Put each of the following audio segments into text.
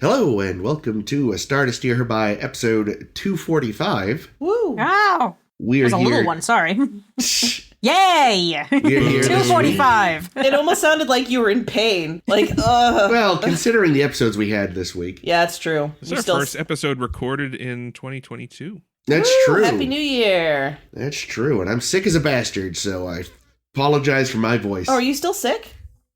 Hello, and welcome to A Star to Steer Her By, episode 245. Woo! Oh! We are There's a little one, sorry. Yay! 245. It almost sounded like you were in pain. Like, Well, considering the episodes we had this week. Yeah, it's true. This is our first episode recorded in 2022. That's Woo, true. Happy New Year. That's true, and I'm sick as a bastard, so I apologize for my voice. Oh, are you still sick?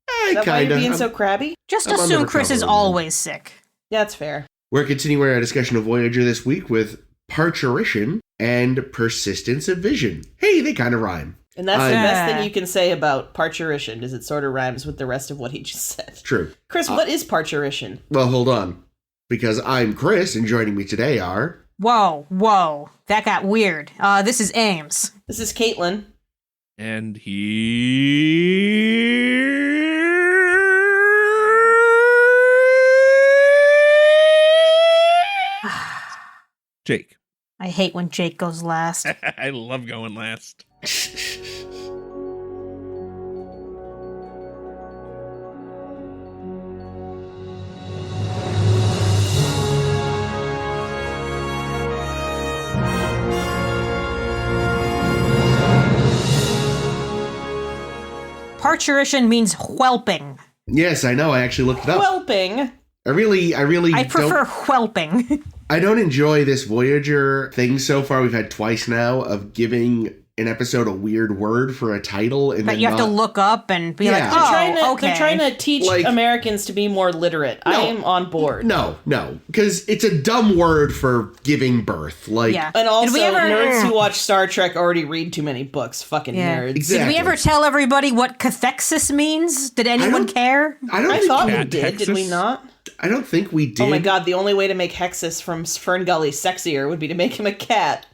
I Is that why kind you're of. being so crabby? Just I'm on the assume Chris is recovery, man. always sick. Yeah, that's fair. We're continuing our discussion of Voyager this week with Parturition and Persistence of Vision. Hey, they kind of rhyme. And that's the best Yeah. thing you can say about Parturition, is it sort of rhymes with the rest of what he just said. True. Chris, what is Parturition? Well, hold on. Because I'm Chris, and joining me today are... Whoa. That got weird. This is Ames. This is Caitlin. And Jake. I hate when Jake goes last. I love going last. Parturition means whelping. Yes, I know, I actually looked it up. Whelping. I really I prefer don't... whelping. I don't enjoy this Voyager thing so far. We've had twice now of giving an episode a weird word for a title, and That then you have to not- look up and be Yeah. like, They're oh, okay. They're trying to teach Like- Americans to be more literate. I No. am on board. No, because it's a dumb word for giving birth. Like, Yeah. And also, Did we ever- nerds who watch Star Trek already read too many books. Fucking Yeah. nerds. Exactly. Did we ever tell everybody what cathexis means? Did anyone care? I don't I think thought we Cat did. Did we Texas? not? I don't think we did. Oh my god, the only way to make Hexus from Fern Gully sexier would be to make him a cat.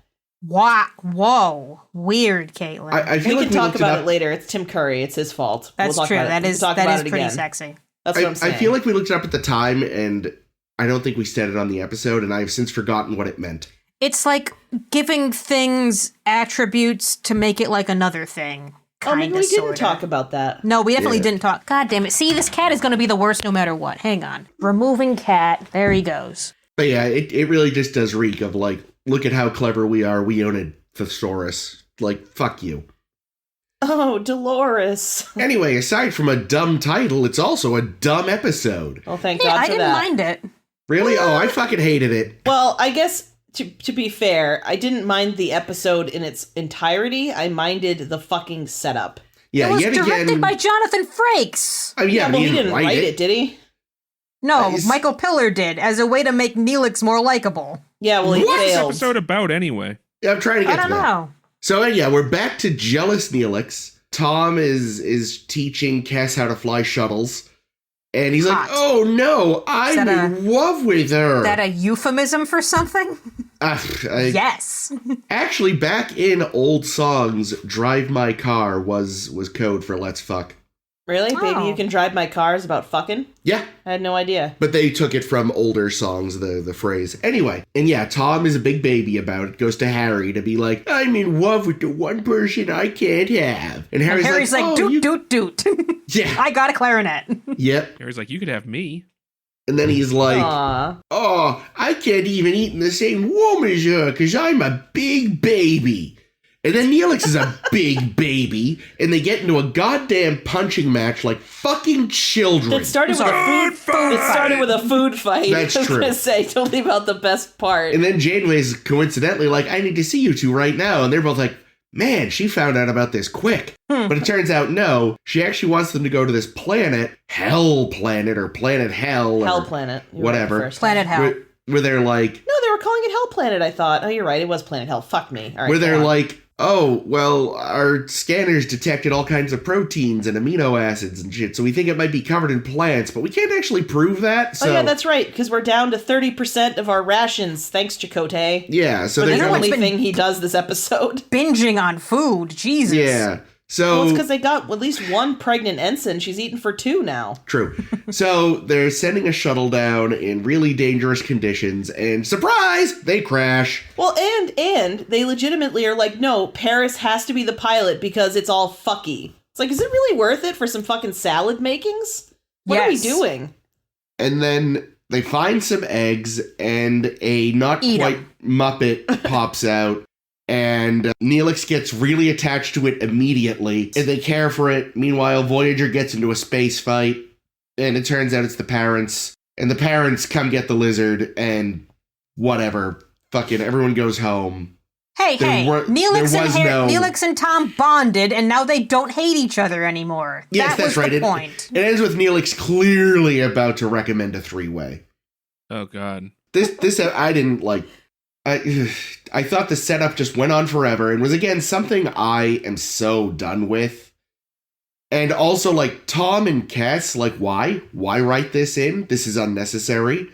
Whoa. Weird, Caitlin. I feel We like can talk looked about up. it later. It's Tim Curry. It's his fault. That's we'll talk true. About it. That We is can talk that about is it pretty again. sexy. That's what I'm I saying. feel like we looked it up at the time, and I don't think we said it on the episode, and I've since forgotten what it meant. It's like giving things attributes to make it like another thing. Oh, maybe Kinda, we didn't sorta. talk about that. No, we definitely Yeah. didn't talk. God damn it. See, this cat is going to be the worst no matter what. Hang on. Removing cat. There he goes. But yeah, it really just does reek of, like, look at how clever we are. We own a thesaurus. Like, fuck you. Oh, Dolores. Anyway, aside from a dumb title, it's also a dumb episode. Well, thank Hey, God I for didn't that. mind it. Really? Oh, I fucking hated it. Well, I guess to be fair, I didn't mind the episode in its entirety. I minded the fucking setup. Yeah, it was yet directed again. by Jonathan Frakes. Oh, yeah, well, but he didn't write it, did he? No, Nice. Michael Piller did, as a way to make Neelix more likable. Yeah, well, he What? What's this failed. episode about anyway? Yeah, I'm trying to I get to don't that. know. So yeah, we're back to jealous Neelix. Tom is teaching Cass how to fly shuttles, and he's like, Hot. "Oh no, I'm that in love with her." Is that a euphemism for something? Yes. Actually, back in old songs, "Drive My Car" was code for "Let's fuck." Really? Baby, Oh. you can drive my car is about fucking? Yeah, I had no idea. but they took it from older songs, the phrase. Anyway, and yeah, Tom is a big baby about it. Goes to Harry to be like, "I'm in love with the one person I can't have," and And Harry's like, "Oh, doot, you-" doot, doot. Yeah, I got a clarinet. yep. Harry's like, you could have me. And then he's like, Aw. "Oh, I can't even eat in the same room as her because I'm a big baby." And then Neelix is a big baby, and they get into a goddamn punching match like fucking children. It started with a food. It started with a food fight. That's I was true. gonna say, don't leave out the best part. And then Janeway's coincidentally like, "I need to see you two right now." And they're both like, "Man, she found out about this quick." But it turns out, no, she actually wants them to go to this planet, Hell Planet, or Planet Hell. Hell or Planet. You were whatever. right the first Planet time. Hell. Where they're like, No, they were calling it Hell Planet, I thought. Oh, you're right. It was Planet Hell. Fuck me. All right, where go they're on. like, "Oh, well, our scanners detected all kinds of proteins and amino acids and shit, so we think it might be covered in plants, but we can't actually prove that." So Oh, yeah, that's right, because we're down to 30% of our rations. Thanks, Chakotay. yeah, so For they the go, Everyone's only been- thing he does this episode. Binging on food. Jesus. yeah. So Well, it's because they got at least one pregnant ensign. She's eaten for two now. true. So they're sending a shuttle down in really dangerous conditions, and surprise, they crash. Well, and they legitimately are like, no, Paris has to be the pilot because it's all fucky. It's like, is it really worth it for some fucking salad makings? What are we Yes. doing? And then They find some eggs, and a not Eat quite 'em. Muppet pops out, and Neelix gets really attached to it immediately, and they care for it. Meanwhile, Voyager gets into a space fight, and it turns out it's the parents, and the parents come get the lizard, and whatever. Fucking everyone goes home. Hey, Neelix and Tom bonded, and now they don't hate each other anymore. Yes, that's right. The point. It ends with Neelix clearly about to recommend a three-way. Oh, God. This I didn't like. I thought the setup just went on forever and was again something I am so done with. And also, like, Tom and Cass, like, why? Why write this in? This is unnecessary.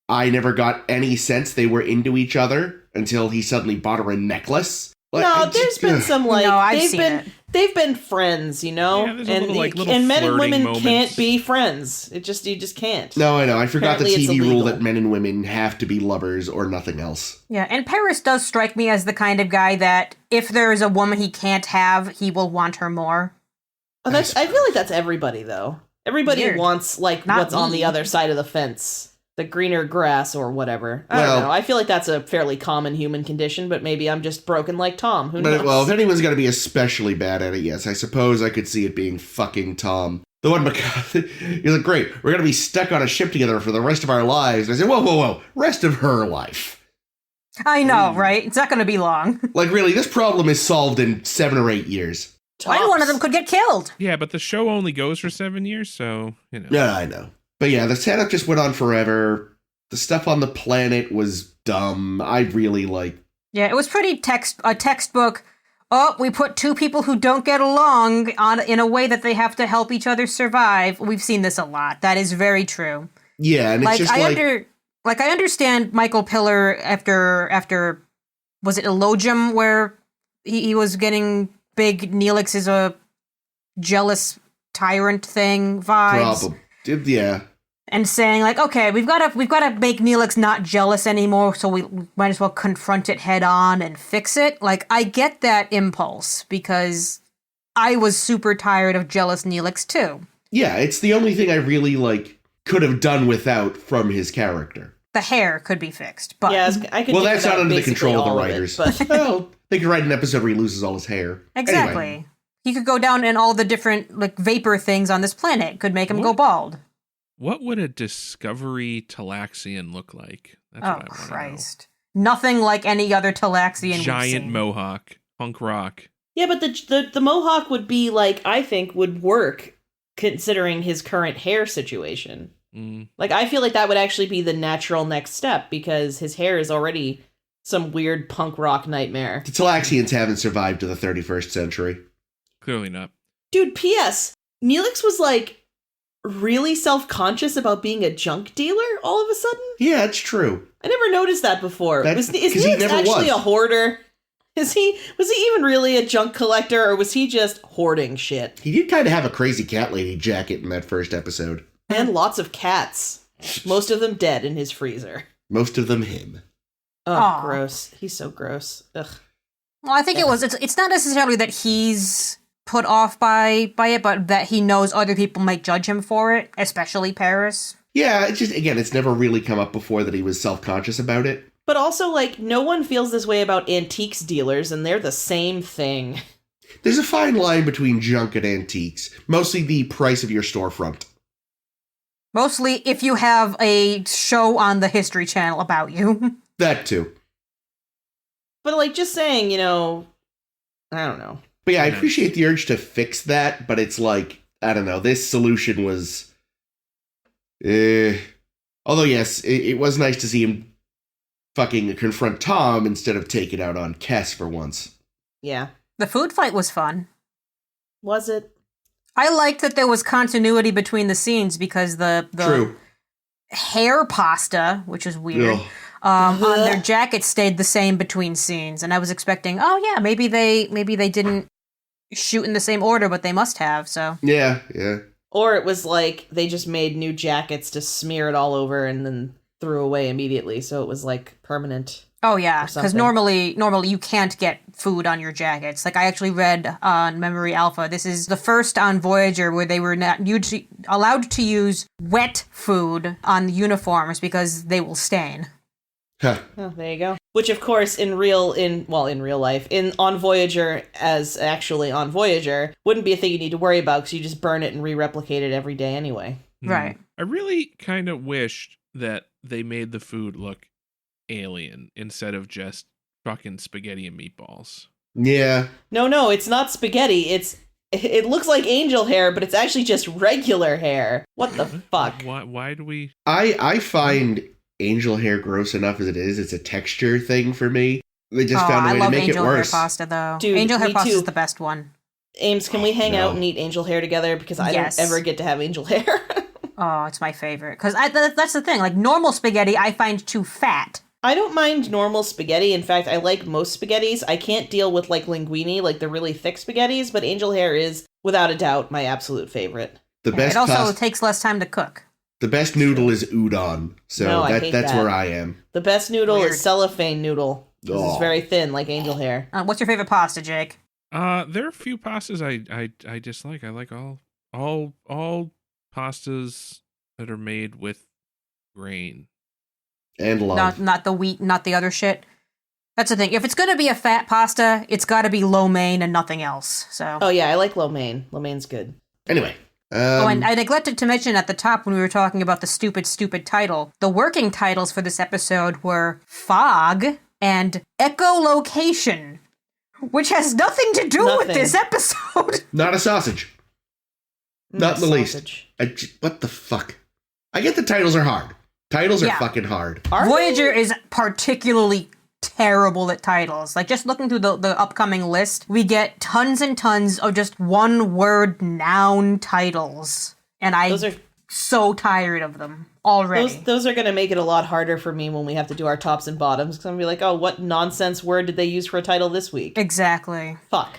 I never got any sense they were into each other until he suddenly bought her a necklace. Like, No, there's been some like No, I've seen it. they've been friends, you know, Yeah, there's a and little, like, little and men and flirting women moments. can't be friends. You just can't. No, I know. I forgot the Apparently it's TV rule illegal. that men and women have to be lovers or nothing else. Yeah, and Paris does strike me as the kind of guy that if there is a woman he can't have, he will want her more. Oh, I feel like that's everybody though. Everybody Weird. wants like Not what's on me. the other side of the fence. The greener grass or whatever. I Well- don't know. I feel like that's a fairly common human condition, but maybe I'm just broken like Tom. Who knows? But, well, if anyone's going to be especially bad at it, yes, I suppose I could see it being fucking Tom. The one, you're like, great, we're going to be stuck on a ship together for the rest of our lives. And I said, whoa, rest of her life. I know, right? It's not going to be long. Like, really, this problem is solved in 7 or 8 years. Why one of them could get killed? Yeah, but the show only goes for 7 years, so, you know. Yeah, I know. But yeah, the setup just went on forever. The stuff on the planet was dumb. I really, like... Yeah, it was pretty a textbook. Oh, we put two people who don't get along on in a way that they have to help each other survive. We've seen this a lot. That is very true. Yeah, and it's Like just I understand Michael Piller after was it Elogium where he was getting big Neelix is a jealous tyrant thing vibes. problem. Yeah. And saying like, okay, we've got to make Neelix not jealous anymore, so we might as well confront it head on and fix it. Like, I get that impulse because I was super tired of jealous Neelix too. Yeah, it's the only thing I really, like, could have done without from his character. The hair could be fixed, but Yeah, I could. Well, do that's without not under the basically control of the all writers. it, but Well, they could write an episode where he loses all his hair. exactly. Anyway. He could go down in all the different like vapor things on this planet. Could make him go What? bald. What would a Discovery Talaxian look like? That's Oh what I want to know. Christ! Nothing like any other Talaxian. we've Giant seen. mohawk, punk rock. yeah, but the mohawk would be like I think would work considering his current hair situation. Mm. Like I feel like that would actually be the natural next step because his hair is already some weird punk rock nightmare. The Talaxians haven't survived to the 31st century. Clearly not. Dude, P.S. Neelix was like really self-conscious about being a junk dealer all of a sudden. Yeah, it's true. I never noticed that before. Is 'cause he Neelix never actually was. a hoarder? Was he even really a junk collector, or was he just hoarding shit? He did kind of have a crazy cat lady jacket in that first episode. And lots of cats. Most of them dead in his freezer. Most of them him. Oh, Aw. gross. He's so gross. Ugh. Well, I think it's not necessarily that he's put off by it, but that he knows other people might judge him for it, especially Paris. Yeah, it's just, again, it's never really come up before that he was self-conscious about it. But also, like, no one feels this way about antiques dealers, and they're the same thing. There's a fine line between junk and antiques. Mostly the price of your storefront. Mostly if you have a show on the History Channel about you. That too. But, like, just saying, you know, I don't know. But yeah, I Yeah. appreciate the urge to fix that, but it's like, I don't know, this solution was... Although, yes, it was nice to see him fucking confront Tom instead of take it out on Kess for once. Yeah. The food fight was fun. Was it? I liked that there was continuity between the scenes because the True. hair pasta, which is weird, Ugh. on their jackets stayed the same between scenes, and I was expecting, oh yeah, maybe they didn't shoot in the same order, but they must have. So Yeah. Or it was like they just made new jackets to smear it all over and then threw away immediately, so it was like permanent. Oh yeah, or because something. normally you can't get food on your jackets. Like I actually read on Memory Alpha, this is the first on Voyager where they were not usually allowed to use wet food on the uniforms because they will stain. Huh. Oh, there you go. Which, of course, in real life, on Voyager, as actually on Voyager, wouldn't be a thing you need to worry about because you just burn it and re-replicate it every day anyway. Right. I really kind of wished that they made the food look alien instead of just fucking spaghetti and meatballs. Yeah. No, it's not spaghetti. It looks like angel hair, but it's actually just regular hair. What the fuck? Why do we? I find angel hair gross enough as it is. It's a texture thing for me. They just found a I way to love make it angel worse. hair pasta though. Dude, angel hair me pasta too. is the best one. Ames, can we hang no. out and eat angel hair together? Because I Yes. don't ever get to have angel hair. Oh, it's my favorite. Because that's the thing. Like, normal spaghetti, I find too fat. I don't mind normal spaghetti. In fact, I like most spaghettis. I can't deal with, like, linguine, like the really thick spaghettis, but angel hair is, without a doubt, my absolute favorite. The Yeah, best it also pasta, takes less time to cook. the best noodle is udon. So No, I hate that's that. where I am. The best noodle Weird. is cellophane noodle. This Oh. is very thin, like angel hair. What's your favorite pasta, Jake? There are a few pastas I dislike. I like all pastas that are made with grain. And love. Not the wheat, not the other shit. That's the thing. If it's gonna be a fat pasta, it's got to be lo mein and nothing else. So. Oh, yeah, I like lo mein. Lo mein's good. Anyway. Oh, and I neglected to mention at the top when we were talking about the stupid title, the working titles for this episode were Fog and Echolocation, which has nothing to do with Nothing. this episode. Not a sausage. Not in the least. Sausage. What the fuck? I get the titles are hard. Titles are Yeah. fucking hard. Are Voyager is particularly terrible at titles. Like, just looking through the upcoming list, we get tons and tons of just one-word noun titles. And Those I'm are so tired of them already. those are going to make it a lot harder for me when we have to do our tops and bottoms. Because I'm going to be like, oh, what nonsense word did they use for a title this week? Exactly. Fuck.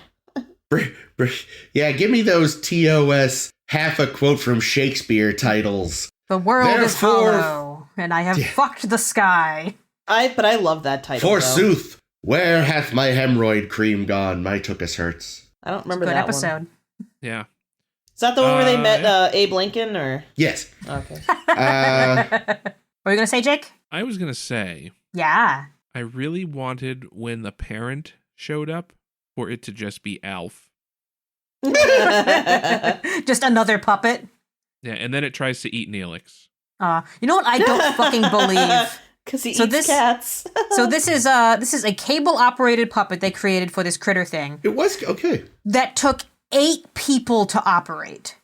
Yeah, give me those TOS half a quote from Shakespeare titles. The world is Therefore- hollow, and I have fucked the sky. But I love that title. though. Forsooth, where hath my hemorrhoid cream gone? My tookus hurts. I don't remember Good that episode. one. Yeah. Is that the one where they met yeah. Abe Lincoln? Or Yes. okay. What were you gonna say, Jake? I was gonna say Yeah. I really wanted when the parent showed up for it to just be Alf. Just another puppet. Yeah, and then it tries to eat Neelix. You know what I don't fucking believe? Because he So eats this- cats. So this is a cable operated puppet they created for this critter thing It was okay. that took 8 people to operate.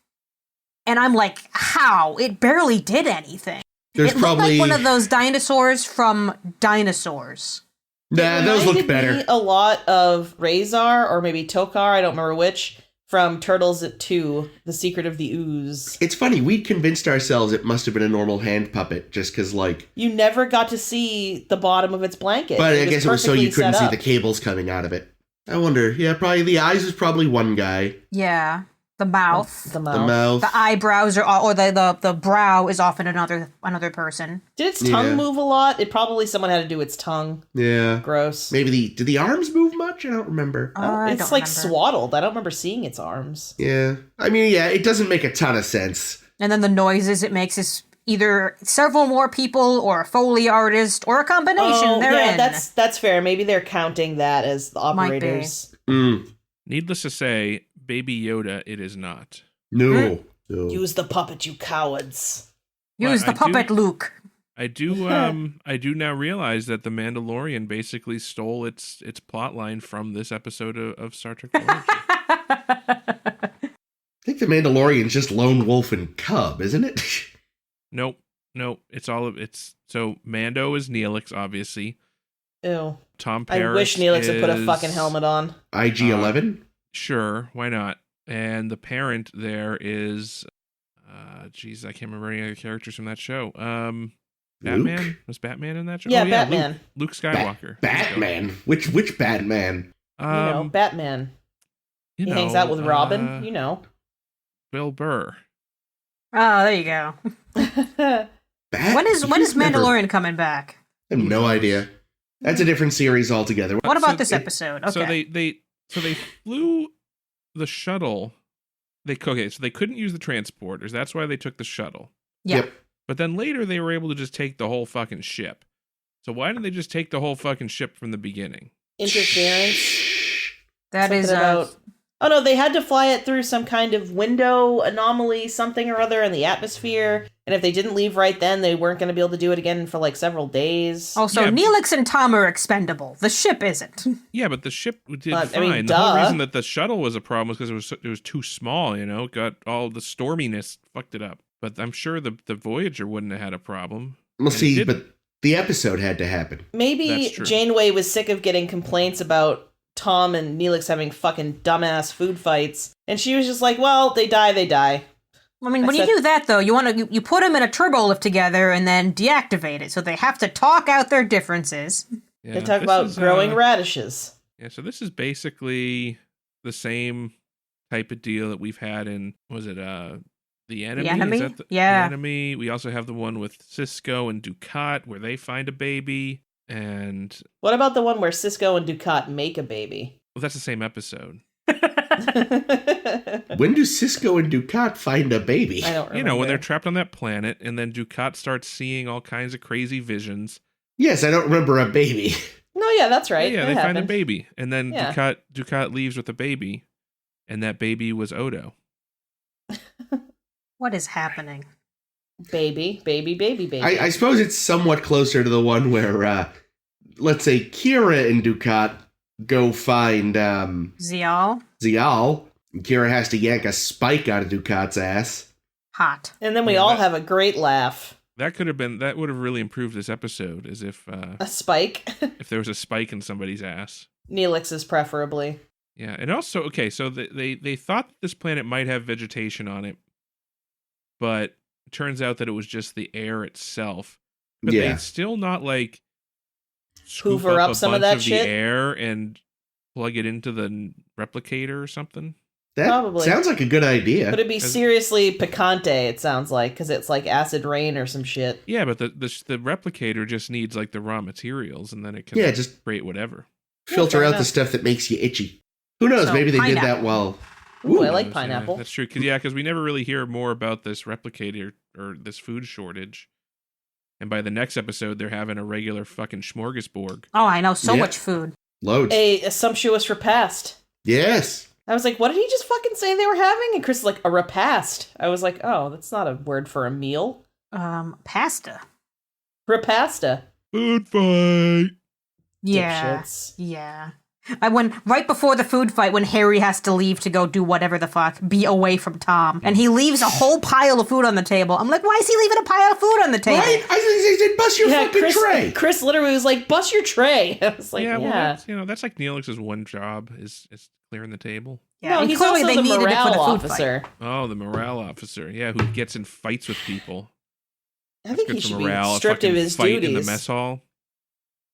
And I'm like, how? It barely did anything. There's It looked probably like one of those dinosaurs from Dinosaurs. Nah, those look Reminded better. me a lot of Razor, or maybe Tokar, I don't remember which, from Turtles at 2, The Secret of the Ooze. It's funny, we convinced ourselves it must have been a normal hand puppet just because, like. You never got to see the bottom of its blanket. But I guess it was so you perfectly couldn't set see up. the cables coming out of it. I wonder. Yeah, probably the eyes was probably one guy. Yeah. The mouth. The The mouth. mouth. The eyebrows or the brow is often another person. Did its tongue Yeah. move a lot? It probably someone had to do its tongue. Yeah. Gross. Maybe did the arms move much? I don't remember. I It's don't like remember. swaddled. I don't remember seeing its arms. Yeah. I mean, yeah, it doesn't make a ton of sense. And then the noises it makes is either several more people or a Foley artist or a combination Oh, therein. yeah, that's fair. Maybe they're counting that as the Might be. operators. Needless to say, Baby Yoda, it is not. No. No. Use the puppet, you cowards. Use the I do- puppet, Luke. I do now realize that the Mandalorian basically stole its plot line from this episode of Star Trek Voyager. I think the Mandalorian's just lone wolf and cub, isn't it? Nope. It's so Mando is Neelix, obviously. Ew. Tom Paris I wish Neelix had put a is- fucking helmet on. IG-11? Sure, why not? And the parent there is, geez, I can't remember any other characters from that show. Batman? Luke? Was Batman in that show? Yeah, Oh, Batman. Luke Skywalker. There you go. Batman? Which Batman? Batman. you He know, hangs out with Robin, you know. Bill Burr. Oh, there you go. When is Mandalorian coming back? I have no idea. That's a different series altogether. What about this episode? Okay. So they flew the shuttle. So they couldn't use the transporters. That's why they took the shuttle. Yeah. Yep. But then later they were able to just take the whole fucking ship. So why didn't they just take the whole fucking ship from the beginning? Interference. That is about. Oh no, they had to fly it through some kind of window anomaly, something or other in the atmosphere. And if they didn't leave right then, they weren't going to be able to do it again for like several days. Also, Yeah. Neelix and Tom are expendable. The ship isn't. Yeah, but the ship did I fine. mean, the whole duh. reason that the shuttle was a problem was because it was too small. Got all the storminess fucked it up. But I'm sure the Voyager wouldn't have had a problem. We'll And it see, didn't. but the episode had to happen. Maybe That's true. Janeway was sick of getting complaints about Tom and Neelix having fucking dumbass food fights. And she was just like, well, they die, they die. I mean, when you do that, though, you put them in a turbo lift together and then deactivate it, so they have to talk out their differences. Yeah, They talk this about is, growing radishes. Yeah, so this is basically the same type of deal that we've had in, was it The Enemy? The Enemy? Is that Yeah. The Enemy. We also have the one with Cisco and Ducat where they find a baby. And What about the one where Cisco and Ducat make a baby? well, that's the same episode. When do Cisco and Ducat find a baby? I don't remember. When they're trapped on that planet, and then Ducat starts seeing all kinds of crazy visions. Yes, I don't remember a baby. No, yeah, that's right. Yeah, That they find a happened. baby, and then Yeah. Ducat leaves with a baby, and that baby was Odo. What is happening? Baby. I suppose it's somewhat closer to the one where, let's say, Kira and Ducat go find Zial? Zial. And Kira has to yank a spike out of Ducat's ass. Hot. And then we Yeah, all that- have a great laugh. That would have really improved this episode, as if A spike. if there was a spike in somebody's ass. Neelix's preferably. Yeah, and also, okay, so they thought this planet might have vegetation on it, but it turns out that it was just the air itself. But Yeah. they still not like scoop Hoover up a some of bunch that shit? the air and plug it into the replicator or something. That Probably. sounds like a good idea. But it'd be seriously picante, it sounds like, because it's like acid rain or some shit. Yeah, but the replicator just needs like the raw materials, and then it can Yeah, just create whatever. filter fair out enough. the stuff that makes you itchy. Who knows? So, Maybe they did that pineapple. while. Ooh, I Ooh. like Yeah, pineapple. that's true. Because we never really hear more about this replicator or this food shortage. And by the next episode, they're having a regular fucking smorgasbord. Oh, I know. So Yeah. much food. Loads. A sumptuous repast. Yes. I was like, what did he just fucking say they were having? And Chris is like, a repast. I was like, oh, that's not a word for a meal. Pasta. Repasta. Food fight! Yeah. Dipshits. Yeah. Right before the food fight, when Harry has to leave to go do whatever the fuck, be away from Tom, and he leaves a whole pile of food on the table. I'm like, why is he leaving a pile of food on the table? Right? I said, bust your fucking tray. Chris literally was like, bust your tray. I was like, yeah. Well, that's like Neelix's one job is clearing the table. Yeah, No, and he's clearly also they the needed it morale for the food officer. Oh, the morale officer. Yeah, who gets in fights with people. I think Good he for should morale, be a stripped of fucking his fight duties. in the mess hall.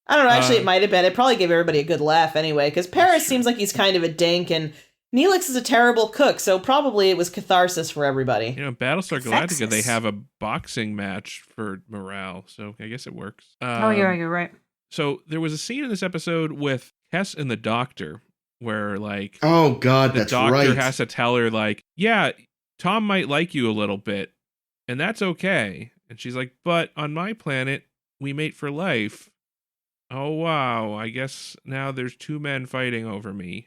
I don't know. Actually, it might have been. It probably gave everybody a good laugh anyway, because Paris true. seems like he's kind of a dink, and Neelix is a terrible cook, so probably it was catharsis for everybody. You know, in Battlestar Galactica, they Sexist. have a boxing match for morale, so I guess it works. Oh, you're right. So there was a scene in this episode with Tess and the Doctor where, like, Oh, God, the that's Doctor right. has to tell her, like, yeah, Tom might like you a little bit, and that's okay. And she's like, but on my planet, we mate for life. Oh, wow, I guess now there's two men fighting over me.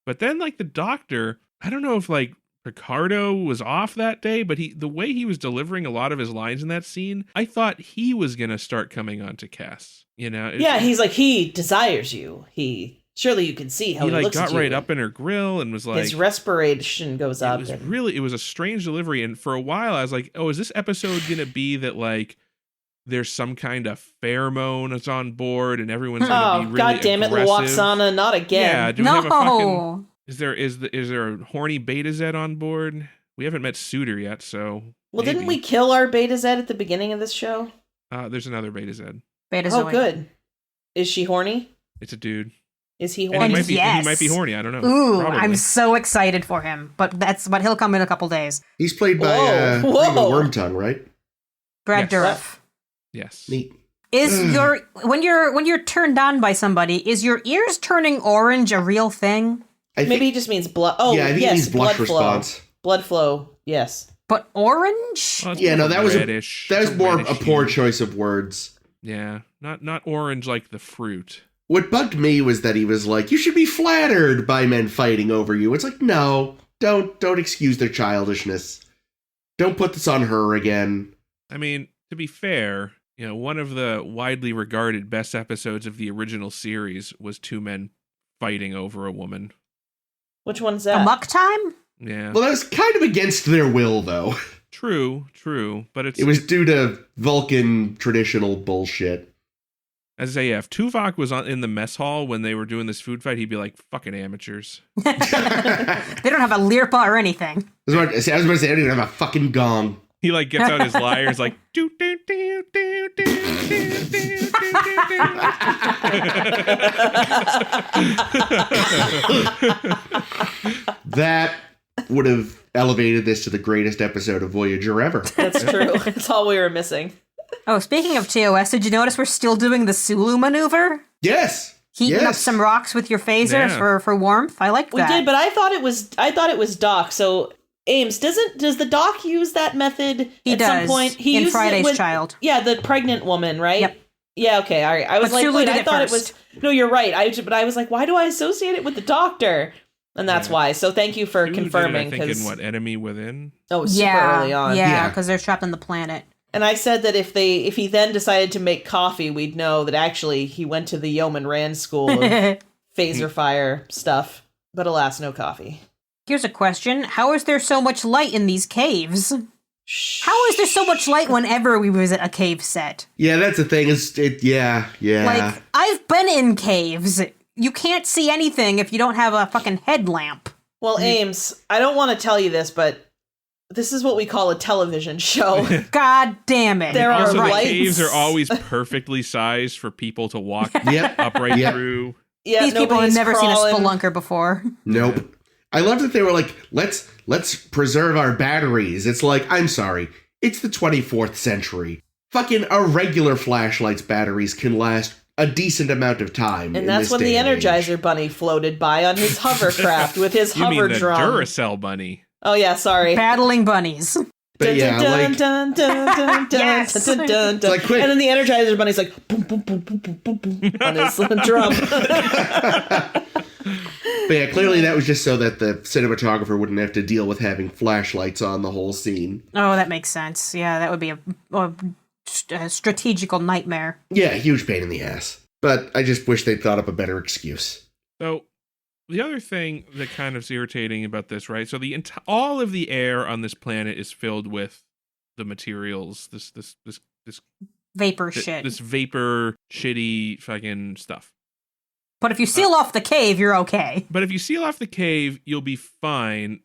But then, like, the Doctor, I don't know if, like, Ricardo was off that day, but the way he was delivering a lot of his lines in that scene, I thought he was going to start coming on to Cass. You know? Yeah, he's like, he desires you. Surely you can see how he, like looks got at you. right up in her grill and was like, His respiration goes up. it was a strange delivery. And for a while I was like, oh, is this episode going to be that, like, there's some kind of pheromone that's on board and everyone's going to Oh, be really God damn it, aggressive? Luoxana, not again. Yeah, do we have a fucking, No. is there a horny Beta Z on board? We haven't met Suitor yet, so Well, didn't maybe. we kill our Beta Z at the beginning of this show? There's another Beta Z. Betazoid. Oh, good. Is she horny? It's a dude. Is he And horny? And he yes. might be horny. I don't know. Ooh, Probably. I'm so excited for him. But he'll come in a couple days. He's played by Whoa. Reba Wormtongue, right? Brad Yes. Dourif. Yes. Neat. Is your when you're turned on by somebody, is your ears turning orange a real thing? Maybe he just means blood. Oh, yeah, I think yes, it means blush blood response. flow. Blood flow, yes. But orange? Well, it's Yeah, more no, that was reddish. that It's was more a reddish poor hue. choice of words. Yeah, not orange like the fruit. What bugged me was that he was like, "You should be flattered by men fighting over you." It's like, no, don't excuse their childishness. Don't put this on her again. I mean, to be fair, one of the widely regarded best episodes of the original series was two men fighting over a woman. Which one's A that? muck time? Yeah. Well, that was kind of against their will, though. True, but it's It was due to Vulcan traditional bullshit. as I say, yeah, if Tuvok was in the mess hall when they were doing this food fight, he'd be like, "Fucking amateurs." They don't have a lirpa or anything. I was about to say, I don't even have a fucking gong. He like gets out his lyres, like do do do do do do do That would have elevated this to the greatest episode of Voyager ever. That's true. That's all we were missing. Oh, speaking of TOS, did you notice we're still doing the Sulu maneuver? Yes. Heating up Yes. some rocks with your phaser Yeah. for warmth. I like We that. did, but I thought it was Doc. So Ames, does the Doc use that method He at does. some point? He in uses Friday's it with, Child. Yeah, the pregnant woman, right? Yep. Yeah, okay, all right. I was But like, Sulu wait, did I it thought first. it was... No, you're right. But I was like, why do I associate it with the doctor? And that's why. So thank you for Who did it, confirming. I think in Because what Enemy Within? oh, super early on. Yeah, Yeah. because they're trapped on the planet. And I said that if he then decided to make coffee, we'd know that actually he went to the Yeoman Rand school of phaser fire stuff. But alas, no coffee. Here's a question. How is there so much light in these caves? How is there so much light whenever we visit a cave set? Yeah, that's the thing. Yeah. Like, I've been in caves. You can't see anything if you don't have a fucking headlamp. Well, Ames, I don't want to tell you this, but this is what we call a television show. God damn it. There are Also, the lights. caves are always perfectly sized for people to walk Yep. up right Yep. through. Yeah, These people have nobody's never crawling. seen a spelunker before. Nope. I love that they were like, let's preserve our batteries. It's like, I'm sorry, it's the 24th century. Fucking irregular flashlight's batteries can last a decent amount of time. And in that's this when the day and age. Energizer Bunny floated by on his hovercraft with his You hover mean the drum. Duracell bunny? Oh yeah, sorry. Battling bunnies. But yeah, like, Yes. It's like, quick. And then the Energizer Bunny's like boom, boom, boom, boom, boom, boom, boom on his drum. but yeah, clearly that was just so that the cinematographer wouldn't have to deal with having flashlights on the whole scene. Oh, that makes sense. Yeah, that would be a strategical nightmare. Yeah, huge pain in the ass. But I just wish they'd thought up a better excuse. So the other thing that kind of is irritating about this, right? So all of the air on this planet is filled with the materials, this Vapor shit. this vapor shitty fucking stuff. But if you seal off the cave, you're okay. But if you seal off the cave, you'll be fine.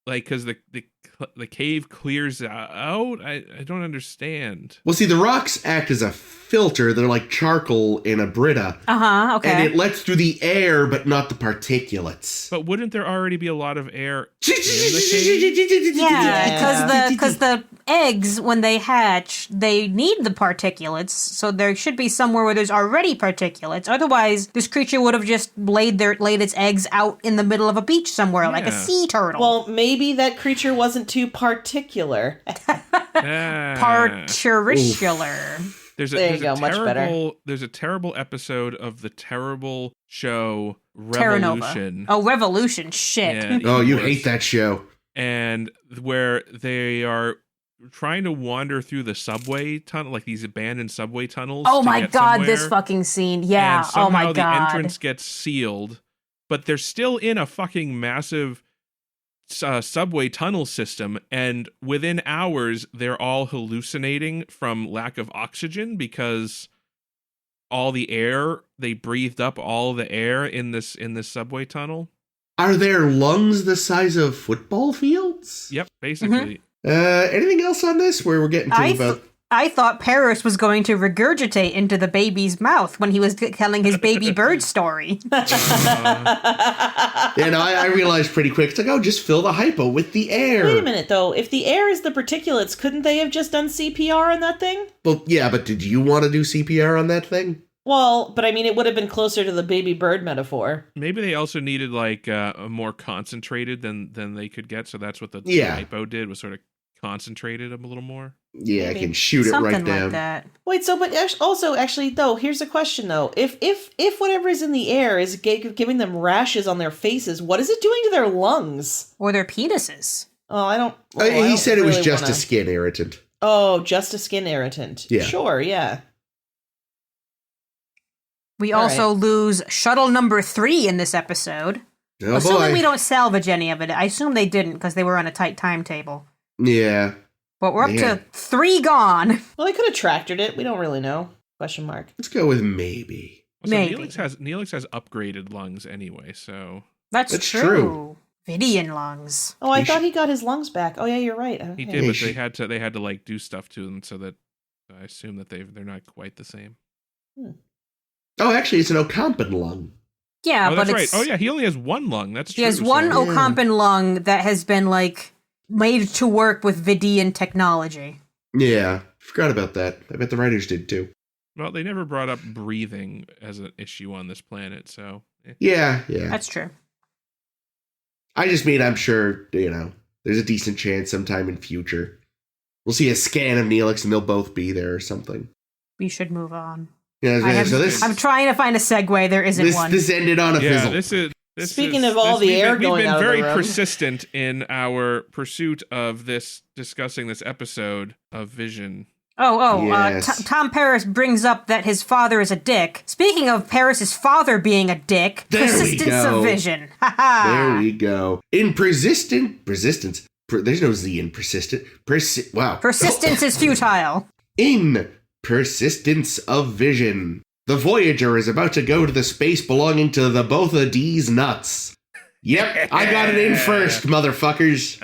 Like, because the cave clears out. I don't understand. Well, see, the rocks act as a filter. They're like charcoal in a Brita. Uh-huh, okay. And it lets through the air, but not the particulates. But wouldn't there already be a lot of air in the cave? Yeah, because the eggs, when they hatch, they need the particulates, so there should be somewhere where there's already particulates. Otherwise, this creature would have just laid esse eggs out in the middle of a beach somewhere, like a Yeah. sea turtle. Well, maybe that creature wasn't too particular. Parturition. There's There you go, much better. There's a terrible episode of the terrible show Terra Nova. Revolution. Oh, Revolution. Shit. Yeah, Oh, you worse. hate that show. And where they are trying to wander through the subway tunnel, like these abandoned subway tunnels. Oh to my get god, somewhere. this fucking scene. Yeah. And somehow Oh my the god. entrance gets sealed, but they're still in a fucking massive subway tunnel system, and within hours they're all hallucinating from lack of oxygen because all the air they breathed up all the air in this subway tunnel. Are their lungs the size of football fields? Yep, basically. Anything else on this where we're getting to I about... I thought Paris was going to regurgitate into the baby's mouth when he was telling his baby bird story. I realized pretty quick, it's like, oh, just fill the hypo with the air. Wait a minute, though. If the air is the particulates, couldn't they have just done CPR on that thing? Well, yeah, but did you want to do CPR on that thing? Well, but I mean, it would have been closer to the baby bird metaphor. Maybe they also needed like a more concentrated than they could get, so that's what the hypo did, was sort of concentrated them a little more. Yeah, Maybe. I can shoot it right Something down. like that. Wait, so but also actually though, here's a question though: if whatever is in the air is giving them rashes on their faces, what is it doing to their lungs Or their penises. Oh, I don't. He said it was really just wanna... a skin irritant. Oh, just a skin irritant. Yeah. Sure. Yeah. We All also lose shuttle number 3 in this episode. Oh, Assuming boy. we don't salvage any of it. I assume they didn't because they were on a tight timetable. Yeah. But we're up Yeah. to 3 gone. Well, they could have tractored it. We don't really know. Question mark. Let's go with maybe. So Maybe. Neelix has upgraded lungs anyway, so That's That's true. true. Vidian lungs. Oh, I We thought should- he got his lungs back. Oh yeah, you're right. he Okay. did, but Hey, they had to like do stuff to them so that I assume that they're not quite the same. Oh, actually, it's an Ocampan lung. Yeah, Oh, but that's right. it's... Oh yeah, he only has one lung. That's true. He has one so- Ocampan lung that has been, like, made to work with Vidian technology. Yeah, forgot about that. I bet the writers did too. Well, they never brought up breathing as an issue on this planet, so Yeah. That's true. I just mean I'm sure, there's a decent chance sometime in future we'll see a scan of Neelix and they'll both be there or something. We should move on. Yeah, so this I'm trying to find a segue. There isn't one. this ended on a yeah, fizzle. Speaking of all the air going out of the we've been very room. persistent in our pursuit of discussing this episode of Vision. Yes. Tom Paris brings up that his father is a dick. Speaking of Paris's father being a dick, There we persistence go. of vision. Ha ha. There we go. In persistence. There's no Z in persistent. Wow. Persistence is futile. In persistence of vision, the Voyager is about to go to the space belonging to the both of D's nuts. Yep, I got it in first, motherfuckers.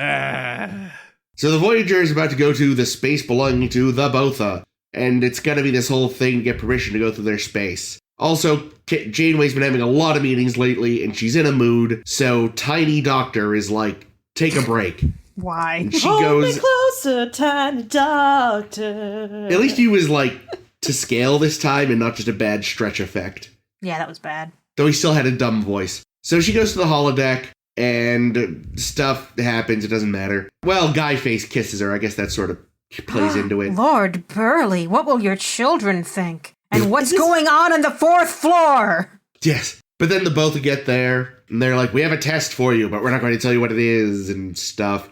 So the Voyager is about to go to the space belonging to the Botha, and it's gonna be this whole thing to get permission to go through their space. Also, Janeway's been having a lot of meetings lately, and she's in a mood, so Tiny Doctor is like, take a break. Why? And she Hold goes, me closer, tiny doctor. at least he was like, to scale this time and not just a bad stretch effect. Yeah, that was bad. Though he still had a dumb voice. So she goes to the holodeck, and stuff happens, it doesn't matter. Well, Guy Face kisses her, I guess that sort of plays into it. Lord Burley, what will your children think? And what's Is this- going on the 4th floor? Yes. But then the both get there, and they're like, we have a test for you, but we're not going to tell you what it is, and stuff.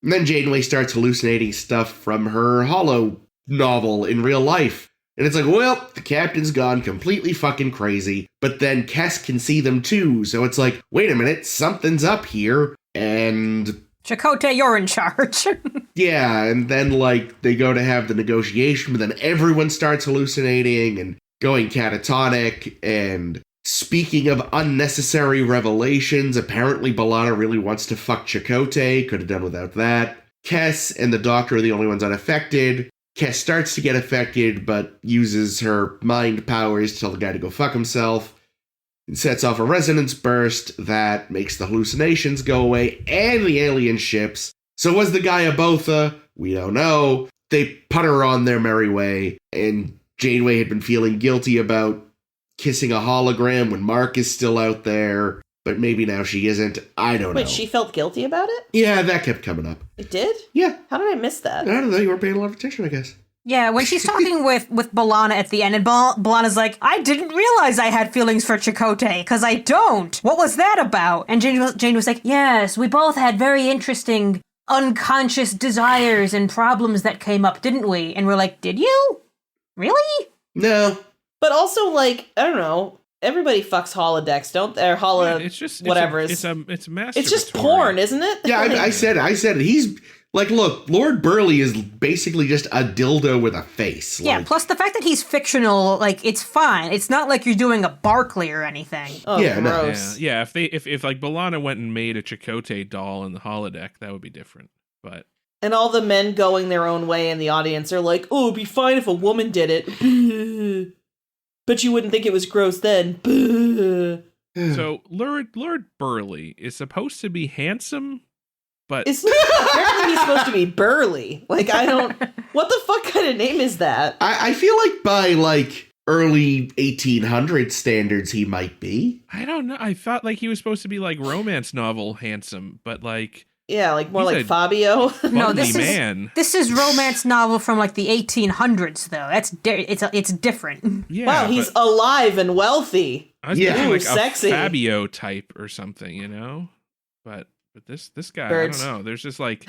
And then Janeway starts hallucinating stuff from her holo novel in real life. And it's like, well, the captain's gone completely fucking crazy, but then Kes can see them too, so it's like, wait a minute, something's up here, and... Chakotay, you're in charge. Yeah, and then, like, they go to have the negotiation, but then everyone starts hallucinating and going catatonic, and speaking of unnecessary revelations, apparently B'Elanna really wants to fuck Chakotay, could have done without that. Kes and the Doctor are the only ones unaffected. Kes starts to get affected, but uses her mind powers to tell the guy to go fuck himself. It sets off a resonance burst that makes the hallucinations go away and the alien ships. So was the guy a Botha? We don't know. They putter on their merry way, and Janeway had been feeling guilty about kissing a hologram when Mark is still out there, but maybe now she isn't. I don't know. Wait, she felt guilty about it? Yeah, that kept coming up. It did? Yeah. How did I miss that? I don't know. You weren't paying a lot of attention, I guess. Yeah, when she's talking with B'Elanna at the end, and B'Elanna's like, I didn't realize I had feelings for Chakotay, because I don't. What was that about? And Jane was like, yes, we both had very interesting unconscious desires and problems that came up, didn't we? And we're like, did you? Really? No. But also, like, I don't know. Everybody fucks holodecks, don't they? Or it's just whatever. It's masturbatory. It's just porn, isn't it? Yeah, Like- I said it. He's like, look, Lord Burley is basically just a dildo with a face. Yeah, Like, plus the fact that he's fictional, like, it's fine. It's not like you're doing a Barkley or anything. Oh, Yeah, no. gross. Yeah. If like B'Elanna went and made a Chakotay doll in the holodeck, that would be different. But And all the men going their own way in the audience are like, oh, it'd be fine if a woman did it. But you wouldn't think it was gross then. So Lord Burleigh is supposed to be handsome, but Apparently he's supposed to be burly. Like, I don't... What the fuck kind of name is that? I feel like by, like, early 1800 standards, he might be. I don't know. I thought like he was supposed to be like romance novel handsome, but like Yeah, like more he's like a Fabio. No, bubbly man. this is romance novel from like the 1800s though. It's different. Yeah, Wow, he's but alive and wealthy. I was Yeah. thinking Ooh, like sexy. a Fabio type or something, you know. But this guy, Birds. I don't know. There's just like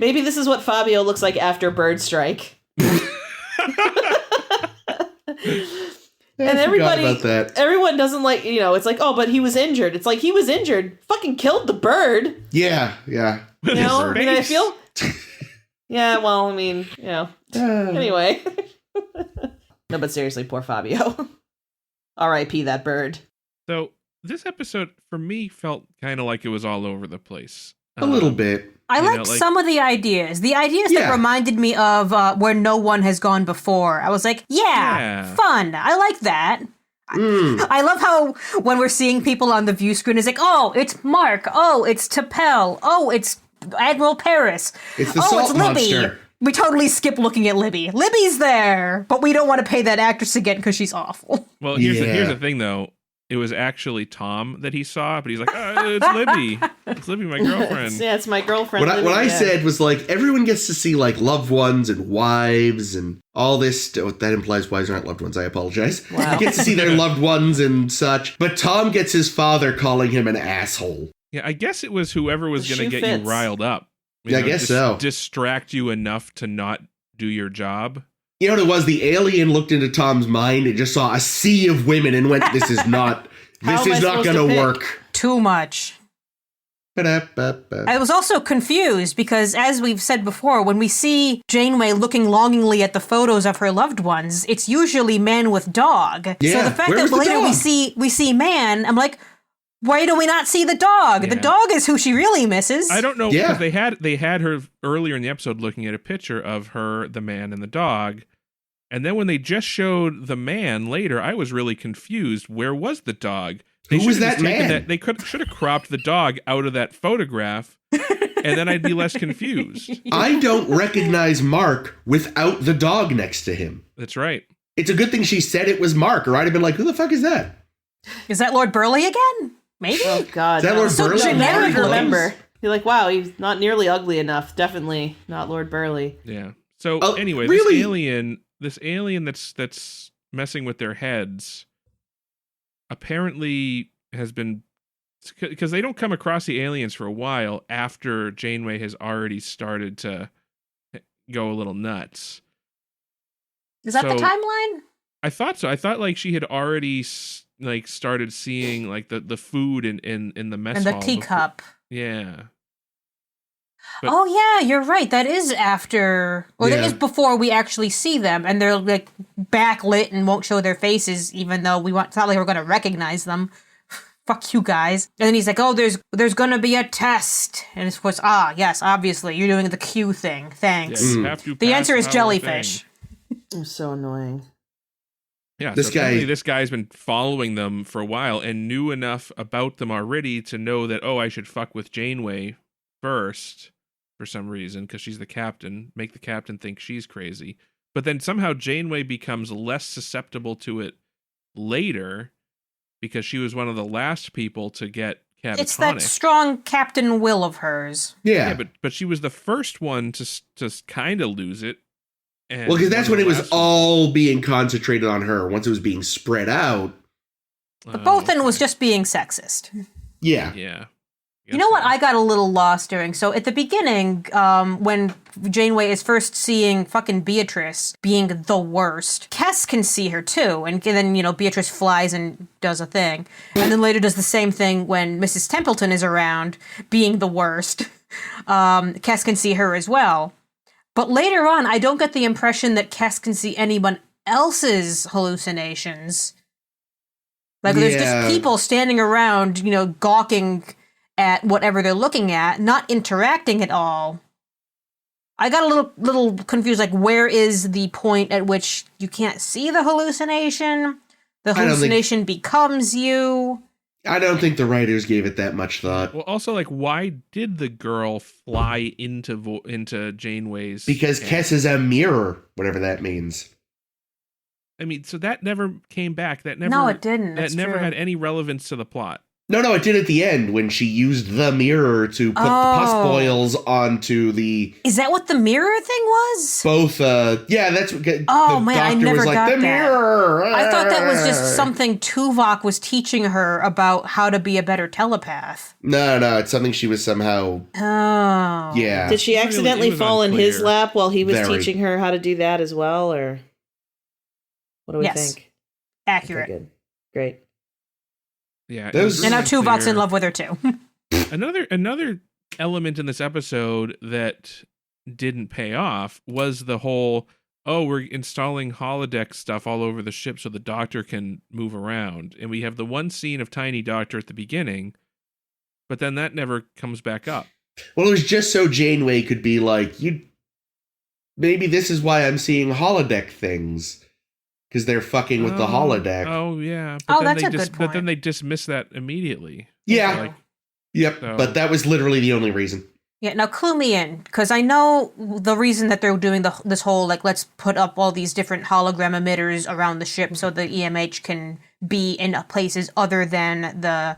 Maybe this is what Fabio looks like after Birdstrike. And everybody, about that. everyone doesn't like, it's like, oh, but he was injured. It's like, he was injured. Fucking killed the bird. Yeah. with You his know, I mean, I face. feel. Yeah, well, I mean, Anyway. No, but seriously, poor Fabio. R.I.P. that bird. So this episode for me felt kind of like it was all over the place. A little bit. I You know, liked like- some of the ideas. The ideas that Yeah. reminded me of Where No One Has Gone Before. I was like, Yeah. fun. I like that. Mm. I love how when we're seeing people on the view screen, it's like, oh, it's Mark. Oh, it's T'Pel. Oh, it's Admiral Paris. It's the oh, salt it's Libby. monster. We totally skip looking at Libby. Libby's there, but we don't want to pay that actress again because she's awful. Well, here's Yeah. the thing though. It was actually Tom that he saw, but he's like, oh, it's Libby. It's Libby, my girlfriend. Yeah, it's my girlfriend. What I Libby, yeah. said was like everyone gets to see like loved ones and wives and all this. That implies wives aren't loved ones. I apologize. Wow. Gets to see their loved ones and such. But Tom gets his father calling him an asshole. Yeah, I guess it was whoever was The going to shoe get fits. you riled up. Yeah, I guess so. Distract you enough to not do your job. You know what it was? The alien looked into Tom's mind and just saw a sea of women and went, "This is not. How This am I is not supposed to going to pick? work." Too much. Ba-da-ba-ba. I was also confused because, as we've said before, when we see Janeway looking longingly at the photos of her loved ones, it's usually man with dog. So Yeah, the fact where that was the later dog? we see man, I'm like, why do we not see the dog? The Yeah. dog is who she really misses. I don't know Yeah. because they had her earlier in the episode looking at a picture of her, the man, and the dog. And then when they just showed the man later, I was really confused. Where was the dog? They Who was should have that just taken man? They should have cropped the dog out of that photograph, and then I'd be less confused. I don't recognize Mark without the dog next to him. That's right. It's a good thing she said it was Mark, or I'd have been like, "Who the fuck is that?" Is that Lord Burleigh again? Maybe? Oh, God. Is that no. Lord So Burleigh? generic Never looking. remember. You're like, wow, he's not nearly ugly enough. Definitely not Lord Burleigh. Yeah. So Oh, anyway, really? this alien that's messing with their heads, apparently has been, because they don't come across the aliens for a while after Janeway has already started to go a little nuts. Is that the So- timeline? I thought so. I thought like she had already like started seeing like the food in the mess And the hall before- teacup. Yeah. But- Oh, yeah, you're right. That is after, or that Yeah. is before we actually see them, and they're like backlit and won't show their faces, even though it's not like we're going to recognize them. Fuck you guys. And then he's like, oh, there's going to be a test. And of course, yes, obviously, you're doing the Q thing. Yeah, Thanks. you have to The pass answer is our jellyfish. thing. I'm so annoying. Yeah, This so apparently guy- this guy's been following them for a while and knew enough about them already to know that, oh, I should fuck with Janeway first for some reason because she's the captain, make the captain think she's crazy. But then somehow Janeway becomes less susceptible to it later because she was one of the last people to get catatonic. It's that strong captain will of hers. Yeah. Yeah, but she was the first one to kind of lose it. And Well, because that's one when of it the was last ones. all being concentrated on her. Once it was being spread out. But Oh, both then was okay. just being sexist. Yeah. Yeah. You know what I got a little lost during? So at the beginning, when Janeway is first seeing fucking Beatrice being the worst, Kes can see her too. And then, Beatrice flies and does a thing. And then later does the same thing when Mrs. Templeton is around being the worst. Kes can see her as well. But later on, I don't get the impression that Kes can see anyone else's hallucinations. Like there's Yeah. just people standing around, gawking at whatever they're looking at, not interacting at all. I got a little confused. Like, where is the point at which you can't see the hallucination? The hallucination becomes you. I don't think the writers gave it that much thought. Well, also, like, why did the girl fly into Janeway's? Because Kes is a mirror, whatever that means. I mean, so that never came back. That never. No, it didn't. That never had any relevance to the plot. No, it did at the end when she used the mirror to put the pus boils onto the... Is that what the mirror thing was? Both, yeah, that's what... Oh, man, I never was like, got the that. mirror! I thought that was just something Tuvok was teaching her about how to be a better telepath. No, it's something she was somehow... Oh. Yeah. Did she accidentally fall in his lap while he was Very. teaching her how to do that as well, or what do we think? Accurate. Okay, good. Great. Yeah, Those- And now Tuvok's clear. in love with her too. Another element in this episode that didn't pay off was the whole, we're installing holodeck stuff all over the ship so the Doctor can move around. And we have the one scene of Tiny Doctor at the beginning, but then that never comes back up. Well, it was just so Janeway could be like, maybe this is why I'm seeing holodeck things. Because they're fucking with the holodeck. Oh, yeah. That's a good point. But then they dismiss that immediately. Yeah. Yep, So- but that was literally the only reason. Yeah, now clue me in, because I know the reason that they're doing this whole, like, let's put up all these different hologram emitters around the ship so the EMH can be in places other than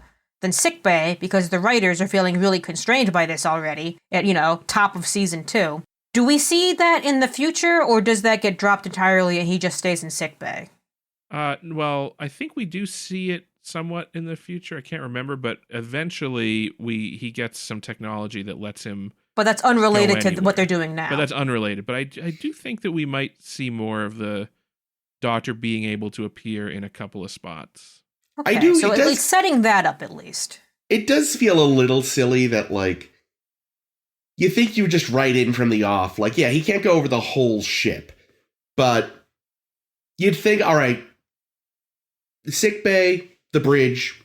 sickbay, because the writers are feeling really constrained by this already at, top of season 2. Do we see that in the future, or does that get dropped entirely and he just stays in sickbay? Well, I think we do see it somewhat in the future. I can't remember, but eventually he gets some technology that lets him. But that's unrelated to anywhere. what they're doing now. But that's unrelated. But I do think that we might see more of the Doctor being able to appear in a couple of spots. Okay, I do- so it at does- least setting that up at least. It does feel a little silly that, like, you think you would just write in from the off. Like, yeah, he can't go over the whole ship. But you'd think, all right, sick bay, the bridge,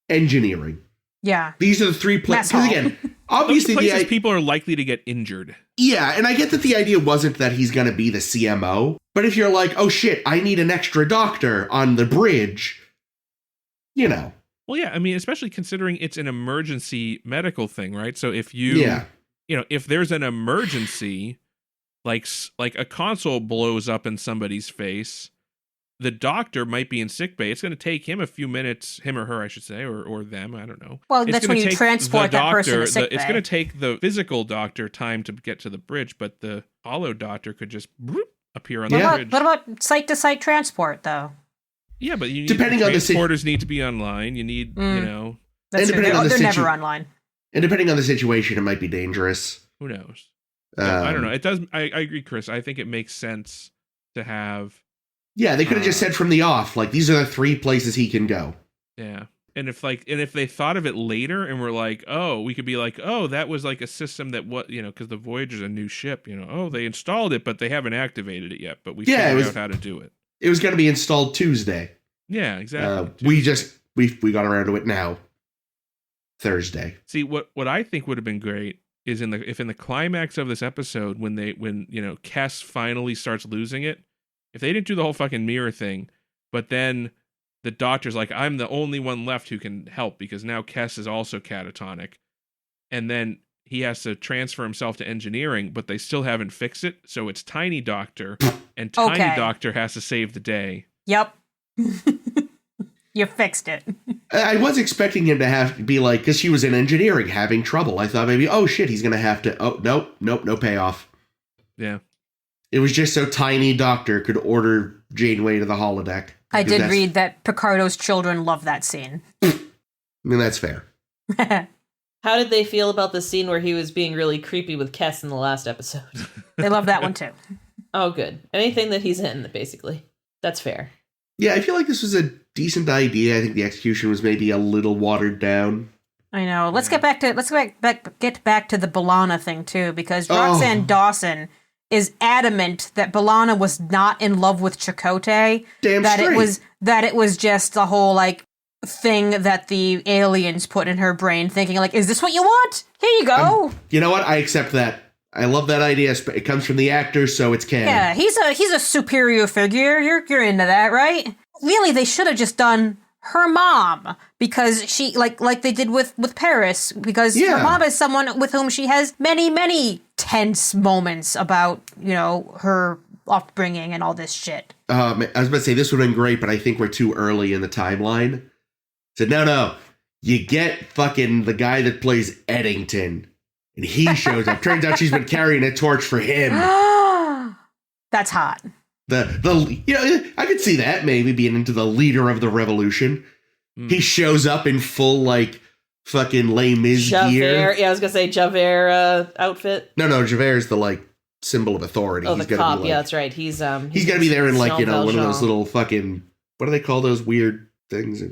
engineering. Yeah. These are the three places. Because again, obviously, Those places people are likely to get injured. yeah, and I get that the idea wasn't that he's going to be the CMO. But if you're like, oh shit, I need an extra doctor on the bridge, Well, yeah, I mean, especially considering it's an emergency medical thing, right? So if if there's an emergency, like a console blows up in somebody's face, the doctor might be in sickbay. It's going to take him a few minutes, him or her, I should say, or them, I don't know. Well, It's that's gonna when you take transport the that person to doctor- sickbay. It's going to take the physical doctor time to get to the bridge, but the holo doctor could just appear on the bridge. What about site-to-site transport, though? Yeah, but you need Depending on the transporters need to be online. You need, That's And true. depending on the They're never situ- online. And depending on the situation, it might be dangerous. who knows? I don't know. It does. I agree, Chris. I think it makes sense to have. Yeah, they could have just said from the off, like, these are the three places he can go. Yeah. And if they thought of it later and were like, oh, we could be like, oh, that was like a system that because the Voyager's a new ship, oh, they installed it, but they haven't activated it yet, but we figured out how to do it. It was going to be installed Tuesday. Yeah, exactly. We got around to it now. Thursday. See, what I think would have been great is if in the climax of this episode, when Kes finally starts losing it, if they didn't do the whole fucking mirror thing, but then the doctor's like, I'm the only one left who can help because now Kes is also catatonic. And then he has to transfer himself to engineering, but they still haven't fixed it. So it's Tiny Doctor, and Tiny Doctor has to save the day. Yep. You fixed it. I was expecting him to have to be like, because she was in engineering having trouble. I thought maybe, oh shit, he's going to have to, oh, nope, no payoff. Yeah. It was just so Tiny Doctor could order Janeway to the holodeck. I did read that Picardo's children love that scene. I mean, that's fair. How did they feel about the scene where he was being really creepy with Kes in the last episode? They love that one too. Oh, good. Anything that he's in, basically. That's fair. Yeah, I feel like this was a decent idea. I think the execution was maybe a little watered down. I know. Let's get back to the B'Elanna thing too, because Roxanne Dawson is adamant that B'Elanna was not in love with Chakotay. Damn that straight. it was just the whole like thing that the aliens put in her brain, thinking like, "Is this what you want? Here you go." You know what? I accept that. I love that idea. It comes from the actor, so it's canon. Yeah, he's a superior figure. You're into that, right? Really, they should have just done her mom, because she like they did with Paris, because Yeah. her mom is someone with whom she has many tense moments about, her upbringing and all this shit. I was about to say this would have been great, but I think we're too early in the timeline. Said no, you get fucking the guy that plays Eddington, and he shows up. Turns out she's been carrying a torch for him. That's hot. I could see that maybe being into the leader of the revolution. He shows up in full like fucking Les Mis gear. Yeah, I was gonna say Javert outfit. No, Javert's the like symbol of authority. Oh, He's the gotta cop. be, like, Yeah, that's right. He's got to be there in like one of Valjean. those little fucking, what do they call those weird things?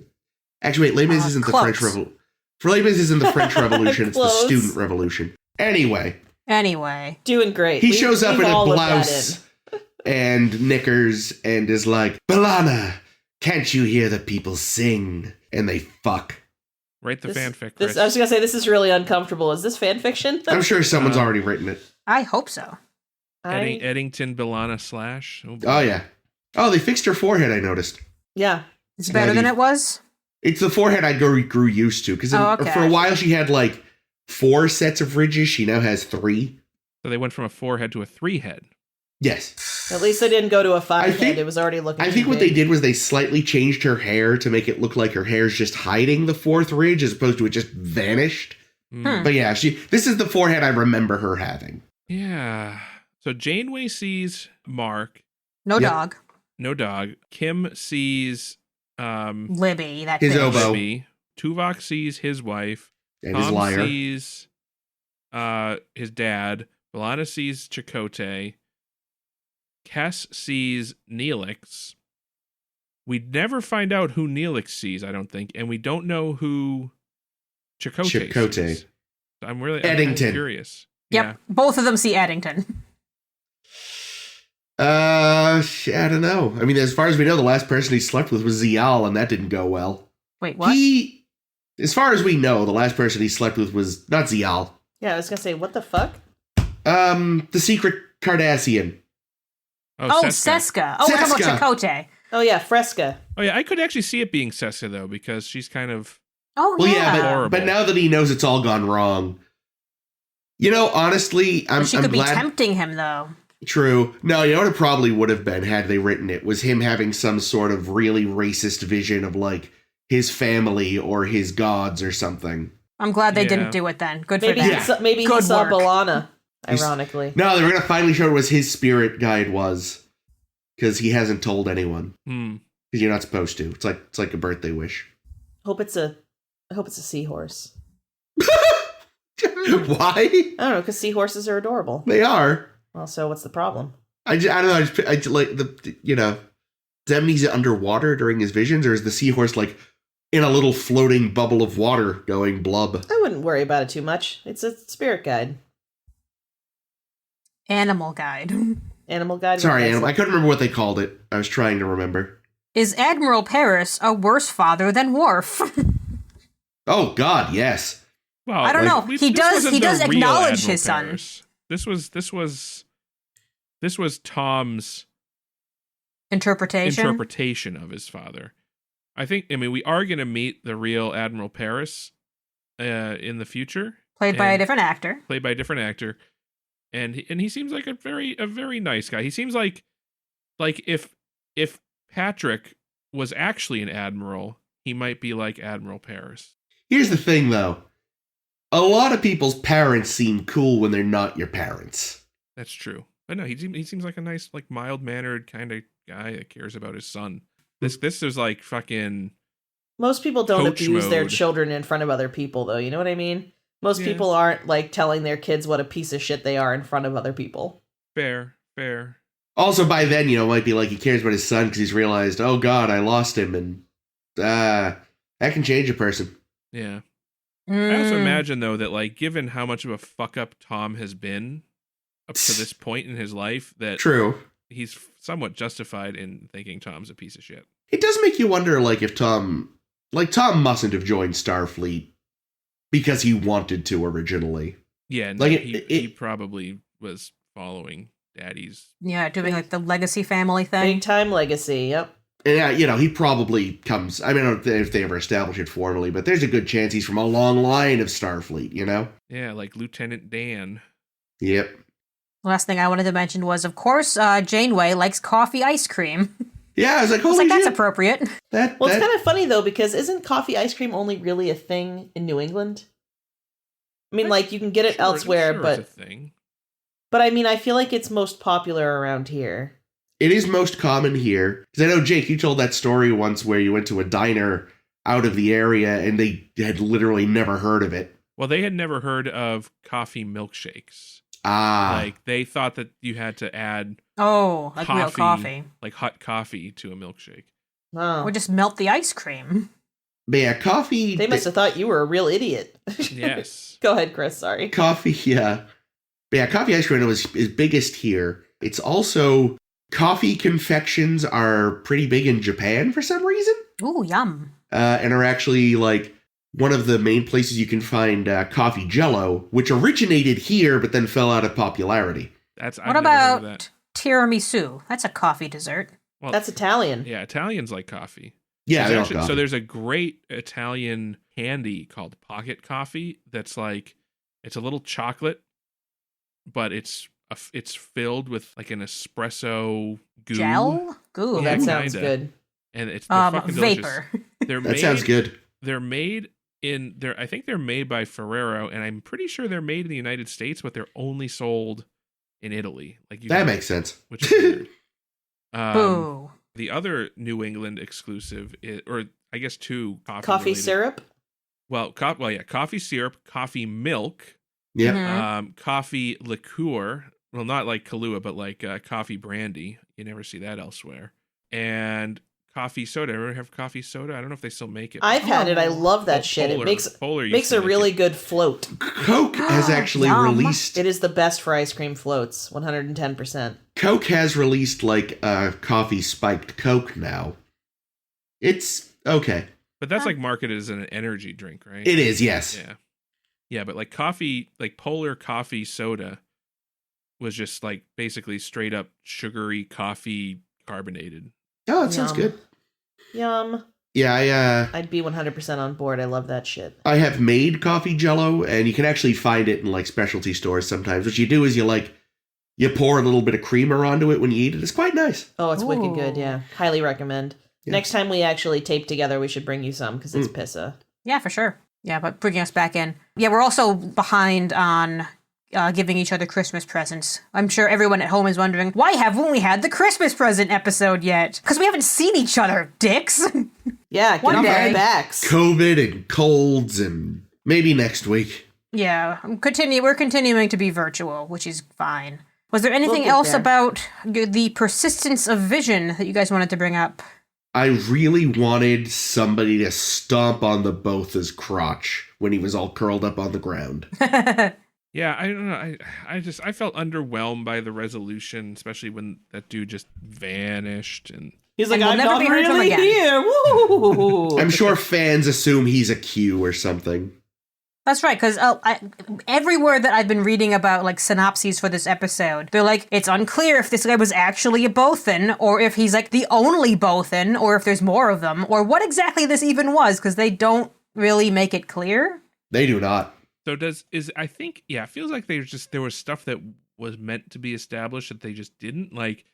Actually, wait, Les Mis isn't the cloaks. French Revolution. For Les Mis isn't the French Revolution. It's the Clothes. Student Revolution. Anyway, Doing great. he shows up we've in a all lived blouse that in. and knickers and is like, Balana, can't you hear the people sing? And they fuck. Write the fanfic, This, Chris. I was gonna say this is really uncomfortable. Is this fan fiction? I'm sure someone's already written it. I hope so. Eddington Bellana / boy. Oh, yeah. Oh, they fixed her forehead, I noticed. Yeah. It's better than it was. It's the forehead I grew used to. Because okay. for a while she had like 4 sets of ridges. She now has 3. So they went from a 4-head to a 3-head. Yes. At least they didn't go to a 5-head. think- It was already looking. I think too what big. they did was they slightly changed her hair to make it look like her hair's just hiding the 4th ridge as opposed to it just vanished. But yeah, this is the forehead I remember her having. Yeah. So Janeway sees Mark. No Yep. dog. No dog. Kim sees Libby, that His bitch. oboe. Libby. Tuvok sees his wife. And his Tom liar. sees his dad. B'Elanna sees Chakotay. Kes sees Neelix. We never find out who Neelix sees, I don't think, and we don't know who Chakotay sees. I'm Eddington. curious. Yep, Yeah. both of them see Eddington. I don't know. I mean, as far as we know, the last person he slept with was Zial, and that didn't go well. Wait, what? As far as we know, the last person he slept with was not Zial. Yeah, I was gonna say, what the fuck? The secret Cardassian. Oh, Seska. Seska. Oh, we're talking Seska. about Chakotay. Oh yeah, Fresca. Oh yeah, I could actually see it being Seska though, because she's kind of Oh, Well, yeah. yeah, Horrible. but now that he knows it's all gone wrong, honestly, I'm She could be glad. tempting him, though. True. No, you know what it probably would have been had they written it was him having some sort of really racist vision of like his family or his gods or something. I'm glad they Yeah. didn't do it then. Good for Maybe them. he Good saw work. B'Elanna. He's- Ironically, No, they were gonna finally show it was his spirit guide was, because he hasn't told anyone. Because you're not supposed to. It's like a birthday wish. I hope it's a seahorse. Why? I don't know, because seahorses are adorable. They are. Well, so what's the problem? I don't know. I just like does that mean he's underwater during his visions, or is the seahorse like in a little floating bubble of water going blub? I wouldn't worry about it too much. It's a spirit guide. Animal guide. Animal guide. Sorry, animal. I couldn't remember what they called it. I was trying to remember. Is Admiral Paris a worse father than Worf? Oh God, yes. well. I don't know. this He does- wasn't he the does real acknowledge Admiral his son. Paris. This was Tom's Interpretation? interpretation of his father. I mean, we are going to meet the real Admiral Paris in the future, Played by a and- different actor. played by a different actor, and he seems like a very nice guy. He seems like if Patrick was actually an admiral, he might be like Admiral Paris. Here's the thing, though. A lot of people's parents seem cool when they're not your parents. That's true. But no, he seems like a nice, like mild-mannered kind of guy that cares about his son. This is like fucking Most people don't Coach abuse their mode. children in front of other people, though. You know what I mean? Most Yeah. people aren't like telling their kids what a piece of shit they are in front of other people. fair. Also, by then, might be like he cares about his son because he's realized, oh God, I lost him, and that can change a person. Yeah. I also Mm. imagine though that like given how much of a fuck up Tom has been up to this point in his life, that True. he's somewhat justified in thinking Tom's a piece of shit. It does make you wonder, like, if Tom mustn't have joined Starfleet because he wanted to originally. Yeah, no, Like, he probably was following Daddy's. Yeah, doing like the legacy family thing. Big time legacy. Yep. And, he probably comes. I mean, I don't know if they ever establish it formally, but there's a good chance he's from a long line of Starfleet, Yeah, like Lieutenant Dan. Yep. Last thing I wanted to mention was, of course, Janeway likes coffee ice cream. Yeah, I was like, I was holy like, that's shit. appropriate. Well, it's kind of funny, though, because isn't coffee ice cream only really a thing in New England? I mean, like, you can get it elsewhere, sure but... it's a thing. But, I mean, I feel like it's most popular around here. It is most common here. Because I know, Jake, you told that story once where you went to a diner out of the area and they had literally never heard of it. Well, they had never heard of coffee milkshakes. Ah. Like, they thought that you had to add Oh, like real coffee. like hot coffee to a milkshake. Wow. Or just melt the ice cream. But yeah, coffee... They must have thought you were a real idiot. Yes. Go ahead, Chris. Sorry. Coffee, yeah. But yeah, coffee ice cream is biggest here. It's also... Coffee confections are pretty big in Japan for some reason. Ooh, yum. And are actually, like, one of the main places you can find coffee jello, which originated here but then fell out of popularity. I've What never heard of that. about tiramisu? That's a coffee dessert. Well, That's Italian. yeah, Italians like coffee. Yeah, they There's don't actually- coffee. so there's a great Italian candy called pocket coffee that's like, it's a little chocolate, but it's filled with like an espresso goo. Gel? Goo. Yeah, That that's sounds kinda. good. And they're fucking delicious. vapor. That sounds good. They're made I think they're made by Ferrero, and I'm pretty sure they're made in the United States, but they're only sold in Italy. Like That makes sense. which is weird. Boo. The other New England exclusive is, or I guess two Coffee syrup? Well, coffee syrup, coffee milk, Yep. Mhm. coffee liqueur. Well, not like Kahlua, but like coffee brandy. You never see that elsewhere. And coffee soda. Ever have coffee soda? I don't know if they still make it. I've had it. I love that Oh, shit. Polar- It makes Polar used makes to a make really it. good float. Coke has actually Yum. released... It is the best for ice cream floats. 110%. Coke has released, like, coffee spiked Coke now. It's okay. But that's like marketed as an energy drink, right? It is, yes. Yeah. Yeah, but like coffee, like Polar coffee soda was just like basically straight up sugary coffee carbonated. Oh, it sounds Yum. good. Yum. Yeah, I'd be 100% on board. I love that shit. I have made coffee jello, and you can actually find it in, like, specialty stores sometimes. What you do is you pour a little bit of creamer onto it when you eat it. It's quite nice. Oh, it's wicked good. Ooh. Yeah. Highly recommend. Yeah. Next time we actually tape together, we should bring you some because it's pissa. Yeah, for sure. Yeah, but bringing us back in. Yeah, we're also behind on giving each other Christmas presents. I'm sure everyone at home is wondering, why haven't we had the Christmas present episode yet? Because we haven't seen each other, dicks. Yeah, get One off day. our backs. COVID and colds, and maybe next week. Yeah, we're continuing to be virtual, which is fine. Was there anything get else there. about the persistence of vision that you guys wanted to bring up? I really wanted somebody to stomp on the Botha's crotch when he was all curled up on the ground. Yeah, I don't know. I felt underwhelmed by the resolution, especially when that dude just vanished. And He's like, And we'll I'm never not be heard from really again." here. Woo! I'm sure fans assume he's a Q or something. That's right, because everywhere that I've been reading about like synopses for this episode, they're like, it's unclear if this guy was actually a Bothan, or if he's like the only Bothan, or if there's more of them, or what exactly this even was, because they don't really make it clear. They do not. so I think, yeah, it feels like there was stuff that was meant to be established that they just didn't. Like,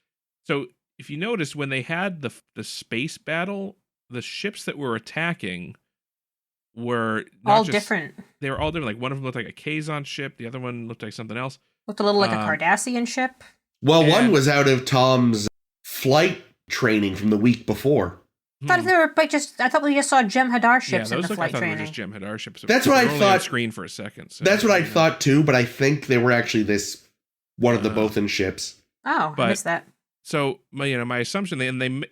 so if you notice, when they had the space battle, the ships that were attacking were not All just- different. They were all different. Like, one of them looked like a Kazon ship, the other one looked like something else. Looked a little like a Um, Cardassian ship. Well, one And- was out of Tom's flight training from the week before. I thought we just saw Jem'Hadar ships in those the look, I flight thought training. were just Jem'Hadar ships. That's They what I were only on thought. screen for a second. So, That's what I yeah. thought too, but I think they were actually one of the Uh, Bothan ships. Oh, But- I missed that. So my assumption,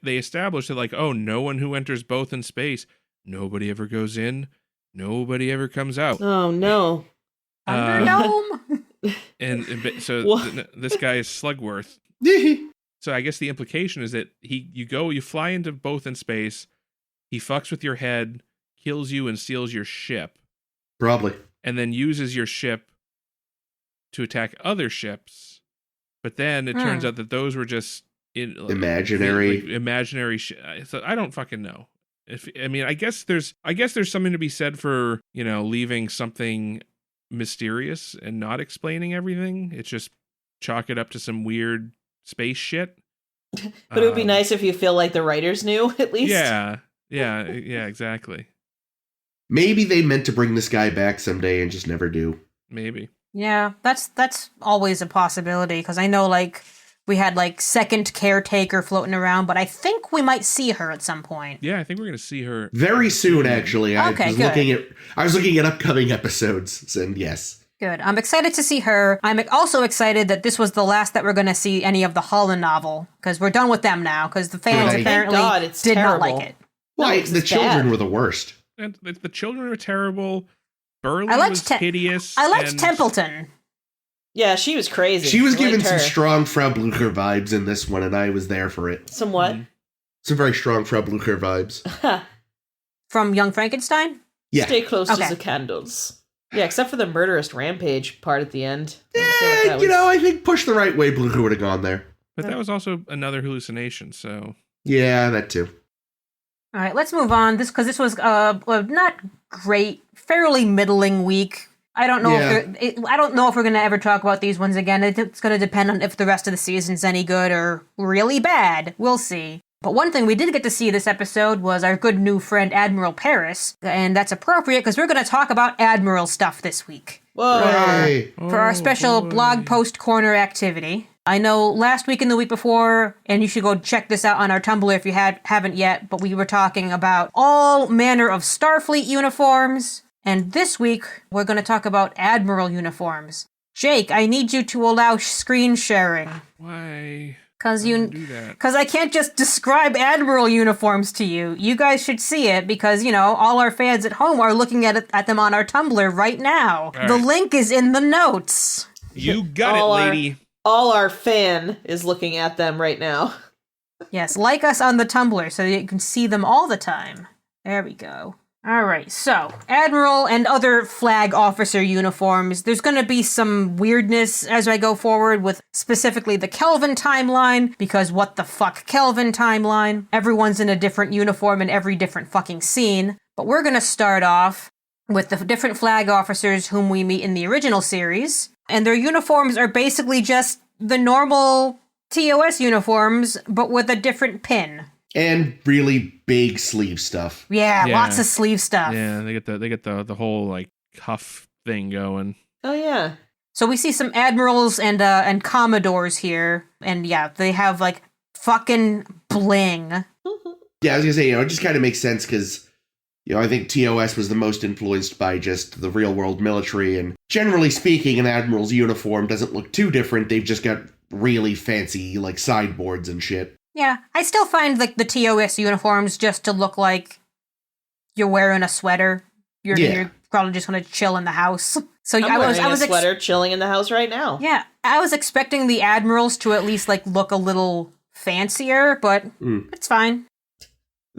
they established that, like, oh, no one who enters both in space, nobody ever goes in, nobody ever comes out. Oh, no. Thunderdome? So What? this guy is Slugworth. So I guess the implication is that you fly into both in space, he fucks with your head, kills you, and steals your ship, Probably. and then uses your ship to attack other ships, but then it turns out that those were just imaginary imaginary shit. So I don't fucking know. I guess there's something to be said for, leaving something mysterious and not explaining everything. It's just chalk it up to some weird space shit. But it would be nice if you feel like the writers knew, at least. Yeah, exactly. Maybe they meant to bring this guy back someday and just never do. Maybe. Yeah, that's always a possibility, because I know, we had, second caretaker floating around, but I think we might see her at some point. Yeah, I think we're going to see her. Very soon, actually. I was looking at upcoming episodes, and yes. Good. I'm excited to see her. I'm also excited that this was the last that we're going to see any of the Holland novel, because we're done with them now, because the fans apparently did not like it. Why? The children were the worst. And the children were terrible. Burley was hideous. I liked Templeton. Yeah, she was crazy. She was given some strong Frau Blucher vibes in this one, and I was there for it. Some what? Some very strong Frau Blucher vibes. From Young Frankenstein? Yeah. Stay close to the candles. Yeah, except for the murderous rampage part at the end. I think pushed the right way, Blucher would have gone there. But that was also another hallucination, so... Yeah, that too. All right, let's move on. This was a not great, fairly middling week. I don't know if we're going to ever talk about these ones again. It's going to depend on if the rest of the season's any good or really bad. We'll see. But one thing we did get to see this episode was our good new friend Admiral Paris, and that's appropriate because we're going to talk about Admiral stuff this week. Whoa! For our special blog post corner activity. I know last week and the week before, and you should go check this out on our Tumblr if you haven't yet, but we were talking about all manner of Starfleet uniforms, and this week we're going to talk about Admiral uniforms. Jake, I need you to allow screen sharing. Why? Because I can't just describe Admiral uniforms to you. You guys should see it because, all our fans at home are looking at them on our Tumblr right now. The link is in the notes. You got it, lady. All our fan is looking at them right now. Yes, like us on the Tumblr so you can see them all the time. There we go. All right, so Admiral and other flag officer uniforms. There's going to be some weirdness as I go forward with specifically the Kelvin timeline, because what the fuck Kelvin timeline? Everyone's in a different uniform in every different fucking scene. But we're going to start off with the different flag officers whom we meet in the original series. And their uniforms are basically just the normal TOS uniforms, but with a different pin. And really big sleeve stuff. Yeah, lots of sleeve stuff. Yeah, they get the whole cuff thing going. Oh yeah. So we see some admirals and commodores here, and yeah, they have fucking bling. Yeah, I was gonna say, it just kind of makes sense because, I think TOS was the most influenced by just the real world military, and generally speaking, an admiral's uniform doesn't look too different. They've just got really fancy sideboards and shit. Yeah, I still find the TOS uniforms just to look like you're wearing a sweater. You're probably just gonna chill in the house. So I was a sweater chilling in the house right now. Yeah, I was expecting the admirals to at least look a little fancier, but it's fine.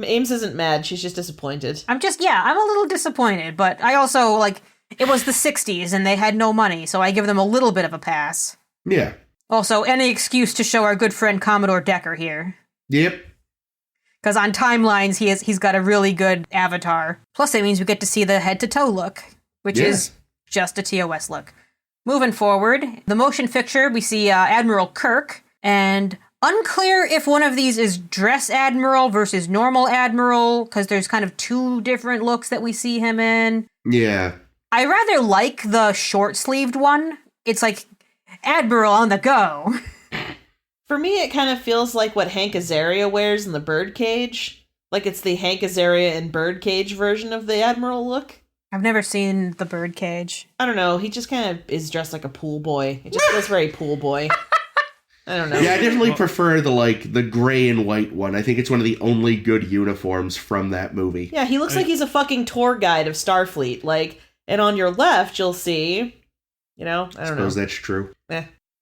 Ames isn't mad; she's just disappointed. I'm a little disappointed, but I also it was the 60s and they had no money, so I give them a little bit of a pass. Yeah. Also, any excuse to show our good friend Commodore Decker here. Yep. Because on timelines, he's got a really good avatar. Plus, it means we get to see the head-to-toe look, which is just a TOS look. Moving forward, the motion picture, we see Admiral Kirk, and unclear if one of these is dress admiral versus normal admiral, because there's kind of two different looks that we see him in. Yeah. I rather like the short-sleeved one. It's Admiral on the go. For me, it kind of feels like what Hank Azaria wears in the Birdcage. It's the Hank Azaria and Birdcage version of the Admiral look. I've never seen the Birdcage. I don't know. He just kind of is dressed like a pool boy. It just feels very pool boy. I don't know. Yeah, I definitely prefer the gray and white one. I think it's one of the only good uniforms from that movie. Yeah, he looks like he's a fucking tour guide of Starfleet. And on your left, you'll see... I don't know. I suppose that's true.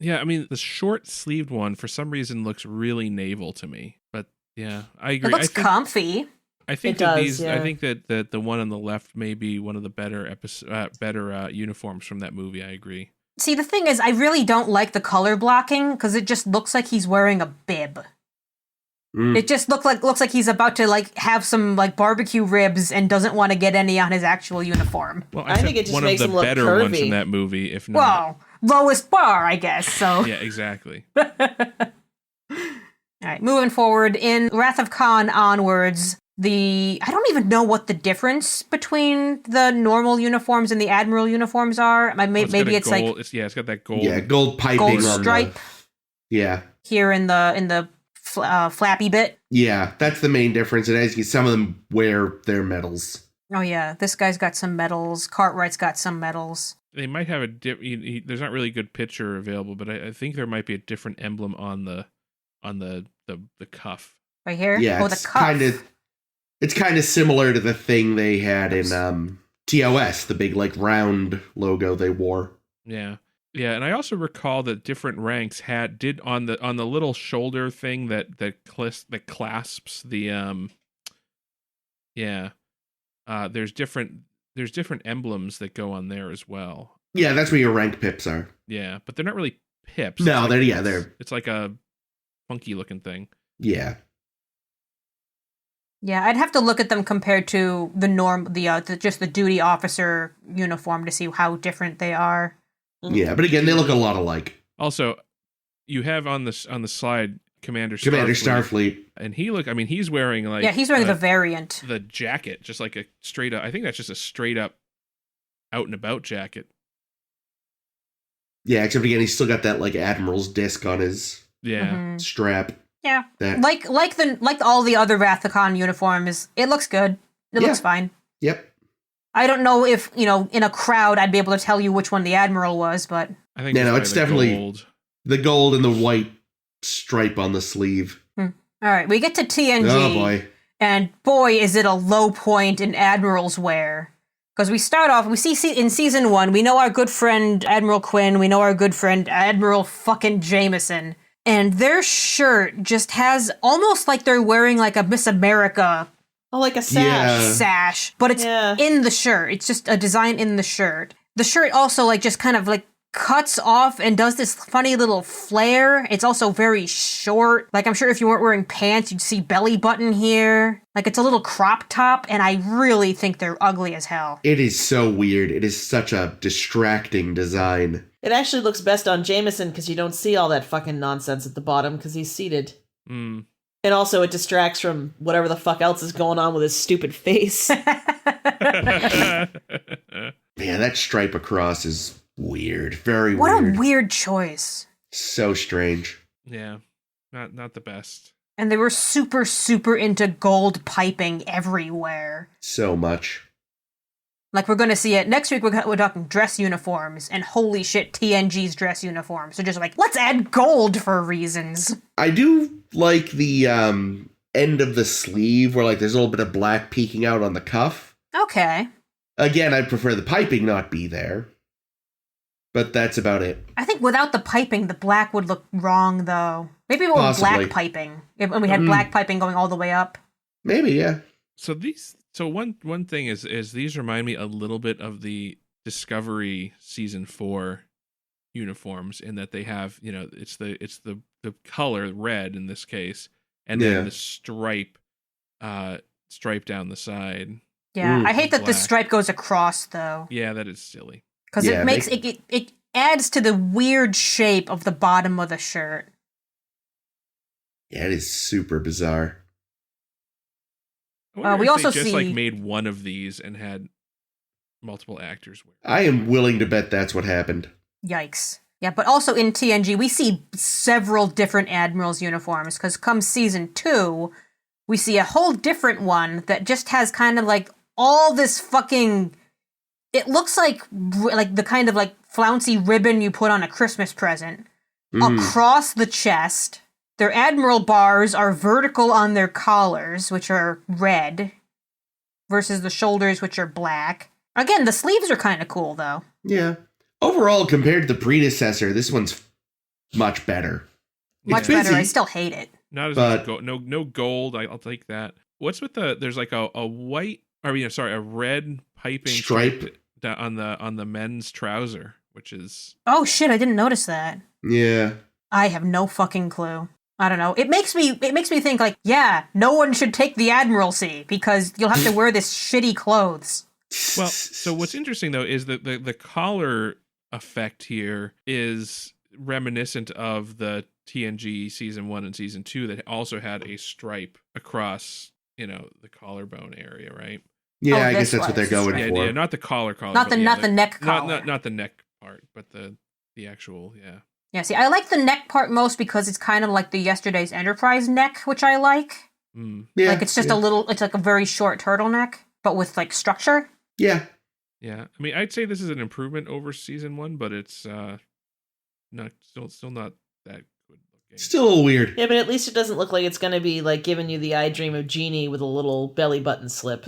Yeah, the short-sleeved one, for some reason, looks really naval to me. But, yeah, I agree. It looks comfy. I think I think that the one on the left may be one of the better uniforms from that movie. I agree. See, the thing is, I really don't like the color blocking because it just looks like he's wearing a bib. It just looks like he's about to like have some like barbecue ribs and doesn't want to get any on his actual uniform. Well, I think it just one makes of him the look better ones curvy. in that movie, if not. Well, lowest bar, I guess. So Yeah, exactly. All right, moving forward in Wrath of Khan onwards. I don't even know what the difference between the normal uniforms and the Admiral uniforms are. Maybe it's like it's got that gold. Yeah, gold piping gold on stripe yeah. here in the flappy bit. Yeah, that's the main difference. And as you some of them wear their medals. Oh yeah, this guy's got some medals. Cartwright's got some medals. They might have there's not really a good picture available, but I think there might be a different emblem on the cuff. Right here? Yeah, oh, the cuff. It's kind of similar to the thing they had in TOS, the big like round logo they wore. Yeah. Yeah, and I also recall that different ranks did on the little shoulder thing that clasps the there's different emblems that go on there as well. Yeah, that's where your rank pips are. Yeah, but they're not really pips. No, It's they're it's like a funky looking thing. yeah. Yeah, I'd have to look at them compared to just the duty officer uniform to see how different they are. Yeah, but again, they look a lot alike. Also, you have on the slide Commander Starfleet. And he's wearing like he's wearing the variant. The jacket, just like a straight up, I think that's just a straight up out and about jacket. Yeah, except again, he's still got that like Admiral's disc on his strap. Yeah, like all the other Wrath of Khan uniforms, it looks good. It looks fine. Yep. I don't know if in a crowd I'd be able to tell you which one the Admiral was, but I think it's definitely gold. The gold and the white stripe on the sleeve. All right, we get to TNG. Oh boy! And boy, is it a low point in Admiral's wear. Because we start off, we see in season 1, we know our good friend Admiral Quinn, we know our good friend Admiral fucking Jameson. And their shirt just has almost like they're wearing like a Miss America like a sash. Sash. But it's in the shirt. It's just a design in the shirt. The shirt also like just kind of like cuts off and does this funny little flare. It's also very short. Like I'm sure if you weren't wearing pants, you'd see belly button here. Like it's a little crop top, and I really think they're ugly as hell. It is so weird. It is such a distracting design. It actually looks best on Jameson because you don't see all that fucking nonsense at the bottom because he's seated. Mm. And also it distracts from whatever the fuck else is going on with his stupid face. Man, that stripe across is weird. Very what weird. What a weird choice. So strange. Yeah, not the best. And they were super, super into gold piping everywhere. So much. Like, we're going to see it. Next week, we're talking dress uniforms, and holy shit, TNG's dress uniforms. So just like, let's add gold for reasons. I do like the end of the sleeve where, like, there's a little bit of black peeking out on the cuff. Okay. Again, I'd prefer the piping not be there. But that's about it. I think without the piping, the black would look wrong, though. Maybe more black piping. When we had black piping going all the way up. Maybe, yeah. So one thing is these remind me a little bit of the Discovery season 4 uniforms in that they have, it's the color red in this case, and then the stripe down the side. Yeah, I hate that the stripe goes across though. Yeah, that is silly. Because it makes it adds to the weird shape of the bottom of the shirt. Yeah, it is super bizarre. We also just see made one of these and had multiple actors wear. I am willing to bet that's what happened. Yikes. Yeah, but also in TNG, we see several different Admirals uniforms, because come season 2, we see a whole different one that just has kind of like all this fucking... It looks like the kind of like flouncy ribbon you put on a Christmas present across the chest. Their Admiral bars are vertical on their collars, which are red, versus the shoulders, which are black. Again, the sleeves are kind of cool, though. Yeah. Overall, compared to the predecessor, this one's much better. Much better. I still hate it. Not as much gold. No gold. I'll take that. What's with there's like a white, a red piping stripe on the men's trouser. which is Oh shit, I didn't notice that. Yeah. I have no fucking clue. I don't know. It makes me think like, yeah, no one should take the Admiralty because you'll have to wear this shitty clothes. well. So what's interesting though is that the collar effect here is reminiscent of the TNG season 1 and season 2 that also had a stripe across, the collarbone area, right? Yeah, Oh, I guess this that's what they're was. going Yeah, for. yeah, not the collar, Not but the yeah, the neck collar. not the neck part, but the actual, yeah. Yeah, see, I like the neck part most because it's kind of like the Yesterday's Enterprise neck, which I like. Mm. Yeah, Like it's just it's like a very short turtleneck, but with like structure. Yeah. Yeah, I mean, I'd say this is an improvement over season 1, but it's not still not that good looking. Still a little weird. Yeah, but at least it doesn't look like it's going to be like giving you the I Dream of Genie with a little belly button slip.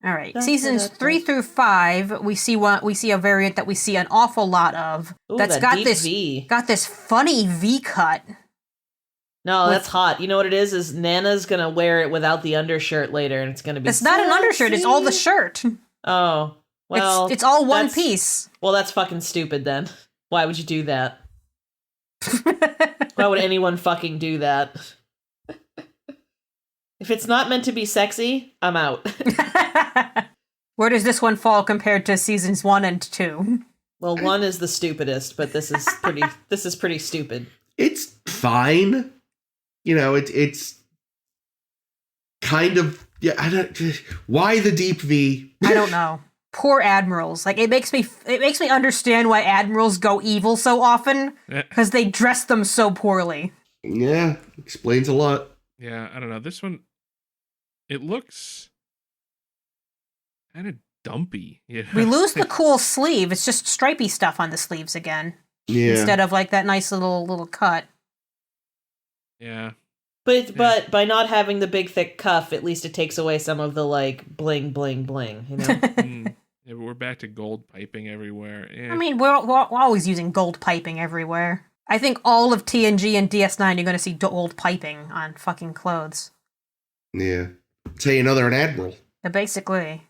All right, seasons 3 through 5, we see a variant that we see an awful lot of. Ooh, That's that got deep this V. got this funny V cut. No, that's hot. You know what it is? Is Nana's going to wear it without the undershirt later, and it's going to be It's not an undershirt; it's all the shirt. Oh, well. It's all one that's- piece. Well, that's fucking stupid then. Why would you do that? Why would anyone fucking do that? If it's not meant to be sexy, I'm out. Where does this one fall compared to seasons 1 and 2? Well, 1 is the stupidest, but this is pretty stupid. It's fine. It's kind of why the deep V? I don't know. Poor admirals. Like it makes me understand why admirals go evil so often because they dress them so poorly. Yeah, explains a lot. Yeah, I don't know. This one, it looks kind of dumpy. We lose the cool sleeve. It's just stripy stuff on the sleeves again. Yeah. Instead of like that nice little cut. Yeah. But by not having the big thick cuff, at least it takes away some of the like bling bling bling, Yeah, but we're back to gold piping everywhere. Yeah. I mean, we're always using gold piping everywhere. I think all of TNG and DS9 you're going to see gold piping on fucking clothes. Yeah. Say another an admiral. Basically.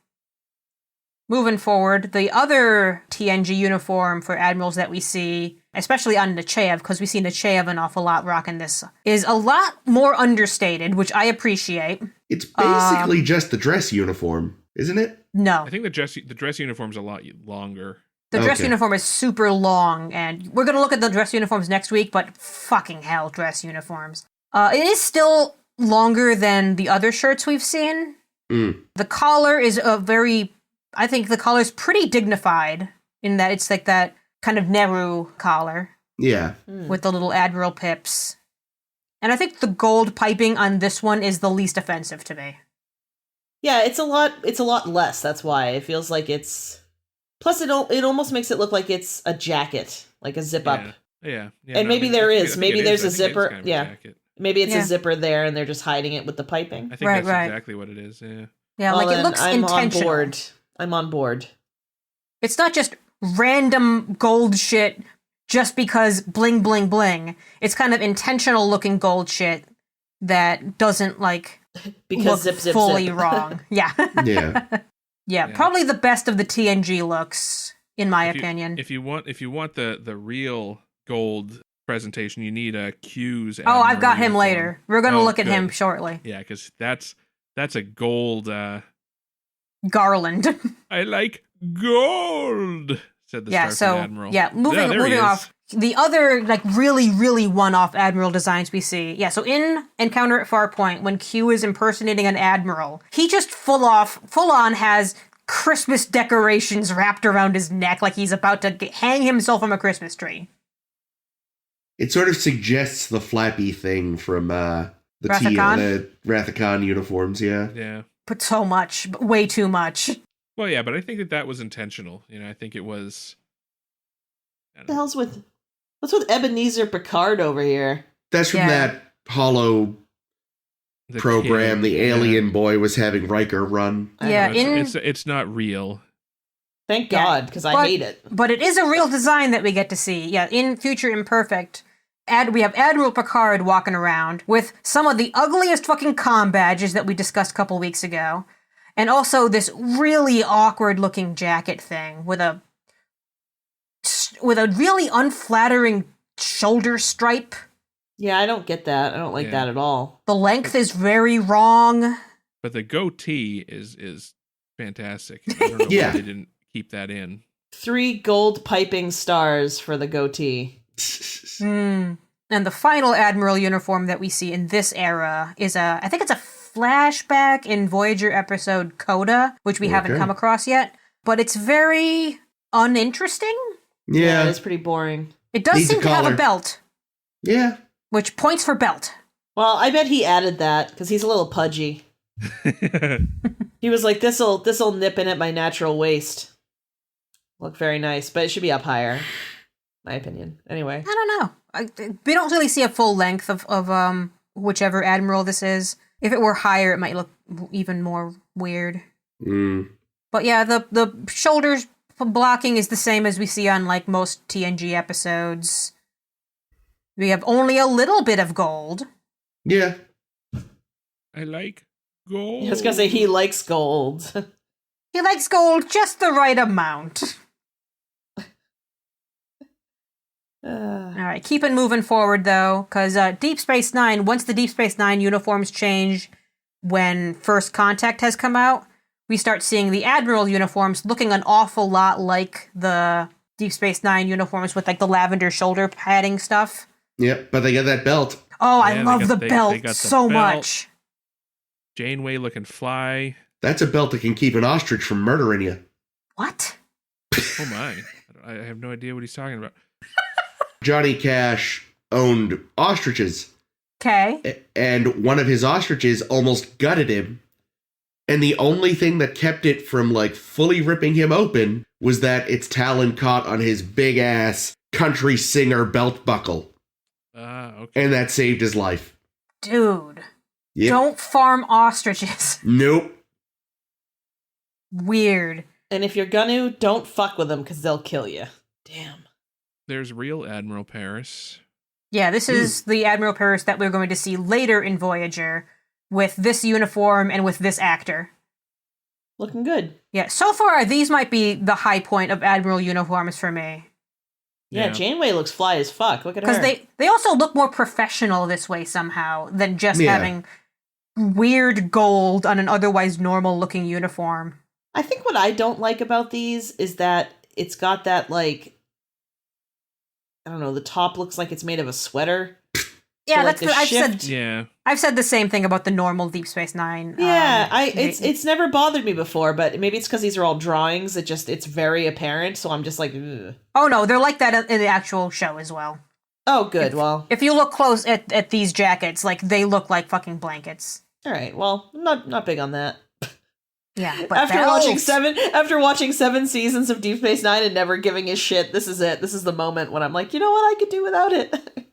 Moving forward, the other TNG uniform for admirals that we see, especially on Nechayev, because we see Nechayev an awful lot rocking this, is a lot more understated, which I appreciate. It's basically just the dress uniform, isn't it? No. I think the dress uniform's a lot longer. The dress Okay. uniform is super long, and we're going to look at the dress uniforms next week, but fucking hell, dress uniforms. It is still longer than the other shirts we've seen. Mm. The collar is I think the collar's pretty dignified in that it's like that kind of Nehru collar Yeah. with the little Admiral pips. And I think the gold piping on this one is the least offensive to me. Yeah, it's a lot less. That's why it feels like it's. Plus, it almost makes it look like it's a jacket, like a zip up. Yeah. And maybe there is. Maybe there's a zipper. Kind of Yeah. a jacket. Maybe it's Yeah. a zipper there, and they're just hiding it with the piping. I think Right, that's right. exactly what it is. Yeah. Yeah, Well, like it then looks I'm intentional. on board. I'm on board. It's not just random gold shit just because bling bling bling. It's kind of intentional looking gold shit that doesn't like Because look zip, zip, fully zip. wrong. Yeah. Yeah. Yeah, probably the best of the TNG looks, in my opinion. If you want the real gold presentation, you need a Q's. Oh, I've got him uniform. later. We're going to Oh, look at him good. shortly. Yeah, because that's a gold. Garland. I like gold, said the Yeah, Starfleet so Admiral. moving there he is. off. The other like really, really one-off admiral designs we see. Yeah, so in Encounter at Farpoint, when Q is impersonating an admiral, he just full on has Christmas decorations wrapped around his neck like he's about to hang himself from a Christmas tree. It sort of suggests the flappy thing from the Rathacon? Rathacon uniforms, yeah. Yeah. But so much, but way too much. Well, yeah, but I think that was intentional. I think it was. What the hell's what's with Ebenezer Picard over here? That's from Yeah. that Hollow The program kid, the yeah. alien boy was having Riker run. I Yeah, know, It's not real. Thank Yeah, God, because I but- hate it. But it is a real design that we get to see. Yeah, in Future Imperfect, we have Admiral Picard walking around with some of the ugliest fucking comm badges that we discussed a couple weeks ago. And also this really awkward looking jacket thing with a with a really unflattering shoulder stripe. Yeah, I don't get that. I don't like that at all. The length is very wrong. But the goatee is fantastic. I don't know why they didn't keep that in. 3 gold piping stars for the goatee. And the final Admiral uniform that we see in this era is I think it's a flashback in Voyager episode Coda, which we haven't come across yet. But it's very uninteresting. Yeah. It's pretty boring. It does seem to have a belt. Yeah. Which points for belt. Well, I bet he added that because he's a little pudgy. He was like, this'll nip in at my natural waist. Look very nice, but it should be up higher. My opinion. Anyway. I don't know. We don't really see a full length of whichever Admiral this is. If it were higher, it might look even more weird. But yeah, the shoulders blocking is the same as we see on like most TNG episodes. We have only a little bit of gold. Yeah. I like gold. I was gonna say he likes gold. He likes gold just the right amount. All right, keep it moving forward, though, because Deep Space Nine, once the Deep Space Nine uniforms change when First Contact has come out, we start seeing the Admiral uniforms looking an awful lot like the Deep Space Nine uniforms with, like, the lavender shoulder padding stuff. Yep, but they got that belt. Oh, I love the belt so much. Janeway looking fly. That's a belt that can keep an ostrich from murdering you. What? Oh, my. I have no idea what he's talking about. Johnny Cash owned ostriches. Okay. And one of his ostriches almost gutted him. And the only thing that kept it from, like, fully ripping him open was that its talon caught on his big-ass country singer belt buckle. Okay. And that saved his life. Dude. Yep. Don't farm ostriches. Nope. Weird. And if you're gonna, don't fuck with them because they'll kill you. Damn. There's real Admiral Paris. Yeah, this is the Admiral Paris that we're going to see later in Voyager with this uniform and with this actor. Looking good. Yeah, so far these might be the high point of Admiral uniforms for me. Yeah, Janeway looks fly as fuck. Look at her. Because they also look more professional this way somehow than just having weird gold on an otherwise normal-looking uniform. I think what I don't like about these is that it's got that, like, I don't know, the top looks like it's made of a sweater. Yeah, so, like, I've said the same thing about the normal Deep Space Nine. Yeah, it's never bothered me before, but maybe it's because these are all drawings. It's very apparent, so I'm just like, ugh. Oh no, they're like that in the actual show as well. Oh, good. If you look close at these jackets, like they look like fucking blankets. All right. Well, I'm not big on that. Yeah, but after watching 7 seasons of Deep Space Nine and never giving a shit, this is it. This is the moment when I'm like, you know what, I could do without it.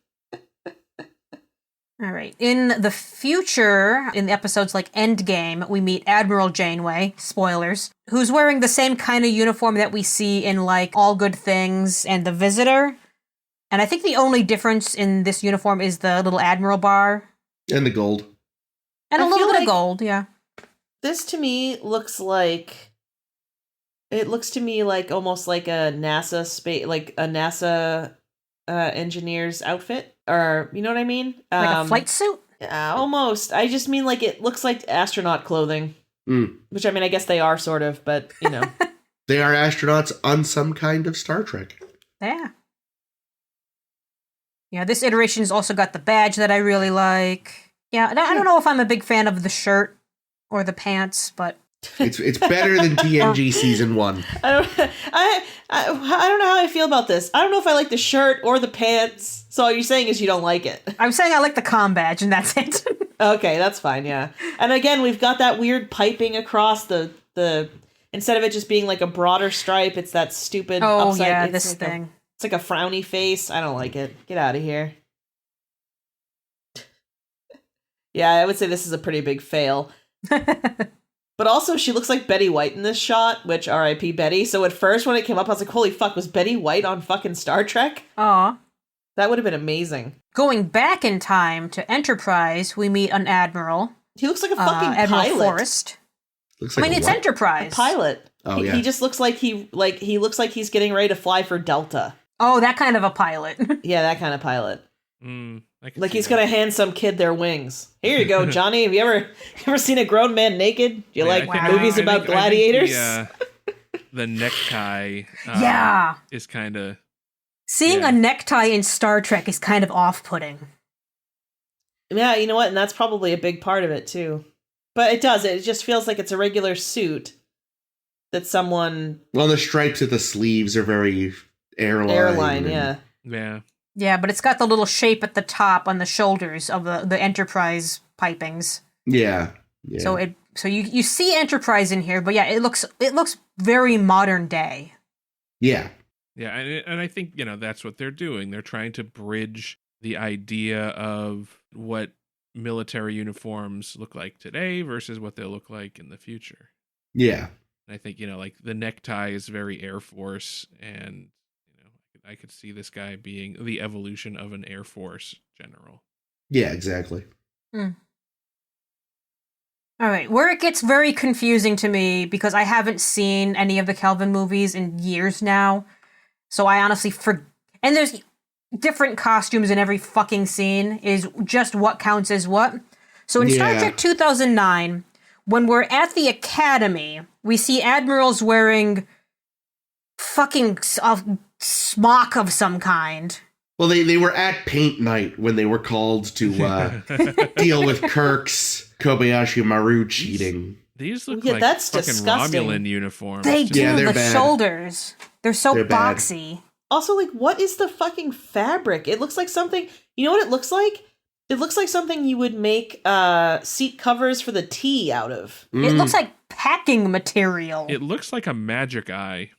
All right. In the future, in the episodes like Endgame, we meet Admiral Janeway, spoilers, who's wearing the same kind of uniform that we see in like All Good Things and The Visitor. And I think the only difference in this uniform is the little Admiral bar. And the gold. And a little bit of gold, yeah. This to me looks like almost like a NASA engineer's outfit, or you know what I mean? Like a flight suit? Yeah, almost. I just mean like it looks like astronaut clothing. Which I mean, I guess they are sort of, but you know. They are astronauts on some kind of Star Trek. Yeah. Yeah, this iteration's also got the badge that I really like. Yeah, I don't know if I'm a big fan of the shirt or the pants, but it's better than TNG season 1. I don't know how I feel about this. I don't know if I like the shirt or the pants. So all you're saying is you don't like it. I'm saying I like the comm badge, and that's it. Okay, that's fine. Yeah, and again, we've got that weird piping across the instead of it just being like a broader stripe, it's that stupid. This thing. It's like a frowny face. I don't like it. Get out of here. Yeah, I would say this is a pretty big fail. But also, she looks like Betty White in this shot, which R.I.P. Betty. So at first, when it came up, I was like, holy fuck, was Betty White on fucking Star Trek? Aw. That would have been amazing. Going back in time to Enterprise, we meet an Admiral. He looks like a fucking Admiral pilot. Forrest. Looks like it's what? Enterprise. A pilot. Oh, He just looks like he looks like he's getting ready to fly for Delta. Oh, that kind of a pilot. Yeah, that kind of pilot. I can Like see he's that. gonna hand some kid their wings. Here you go, Johnny. Have you ever seen a grown man naked? Do you Yeah, like I think- movies I about think gladiators? the necktie Yeah. is kind of... Seeing Yeah. a necktie in Star Trek is kind of off-putting. Yeah, you know what? And that's probably a big part of it too. But it does. It just feels like it's a regular suit that someone Well, the stripes at the sleeves are very airline. yeah. Yeah. Yeah, but it's got the little shape at the top on the shoulders of the Enterprise pipings. Yeah. So you see Enterprise in here, but yeah, it looks very modern day. Yeah. Yeah, and I think, that's what they're doing. They're trying to bridge the idea of what military uniforms look like today versus what they'll look like in the future. Yeah. And I think, like the necktie is very Air Force, and I could see this guy being the evolution of an Air Force general. Yeah, exactly. All right, where it gets very confusing to me, because I haven't seen any of the Kelvin movies in years now, so I honestly and there's different costumes in every fucking scene, is just what counts as what. So in Star Yeah. Trek 2009, when we're at the Academy, we see admirals wearing fucking a smock of some kind. Well, they were at paint night when they were called to deal with Kirk's Kobayashi Maru cheating. These look Yeah, like that's fucking disgusting. Romulan uniforms. They to do, me. Yeah, they're the bad. shoulders. They're so They're bad. boxy. Also, like, what is the fucking fabric? It looks like something. You know what it looks like? It looks like something you would make seat covers for the tea out of. It looks like packing material. It looks like a magic eye.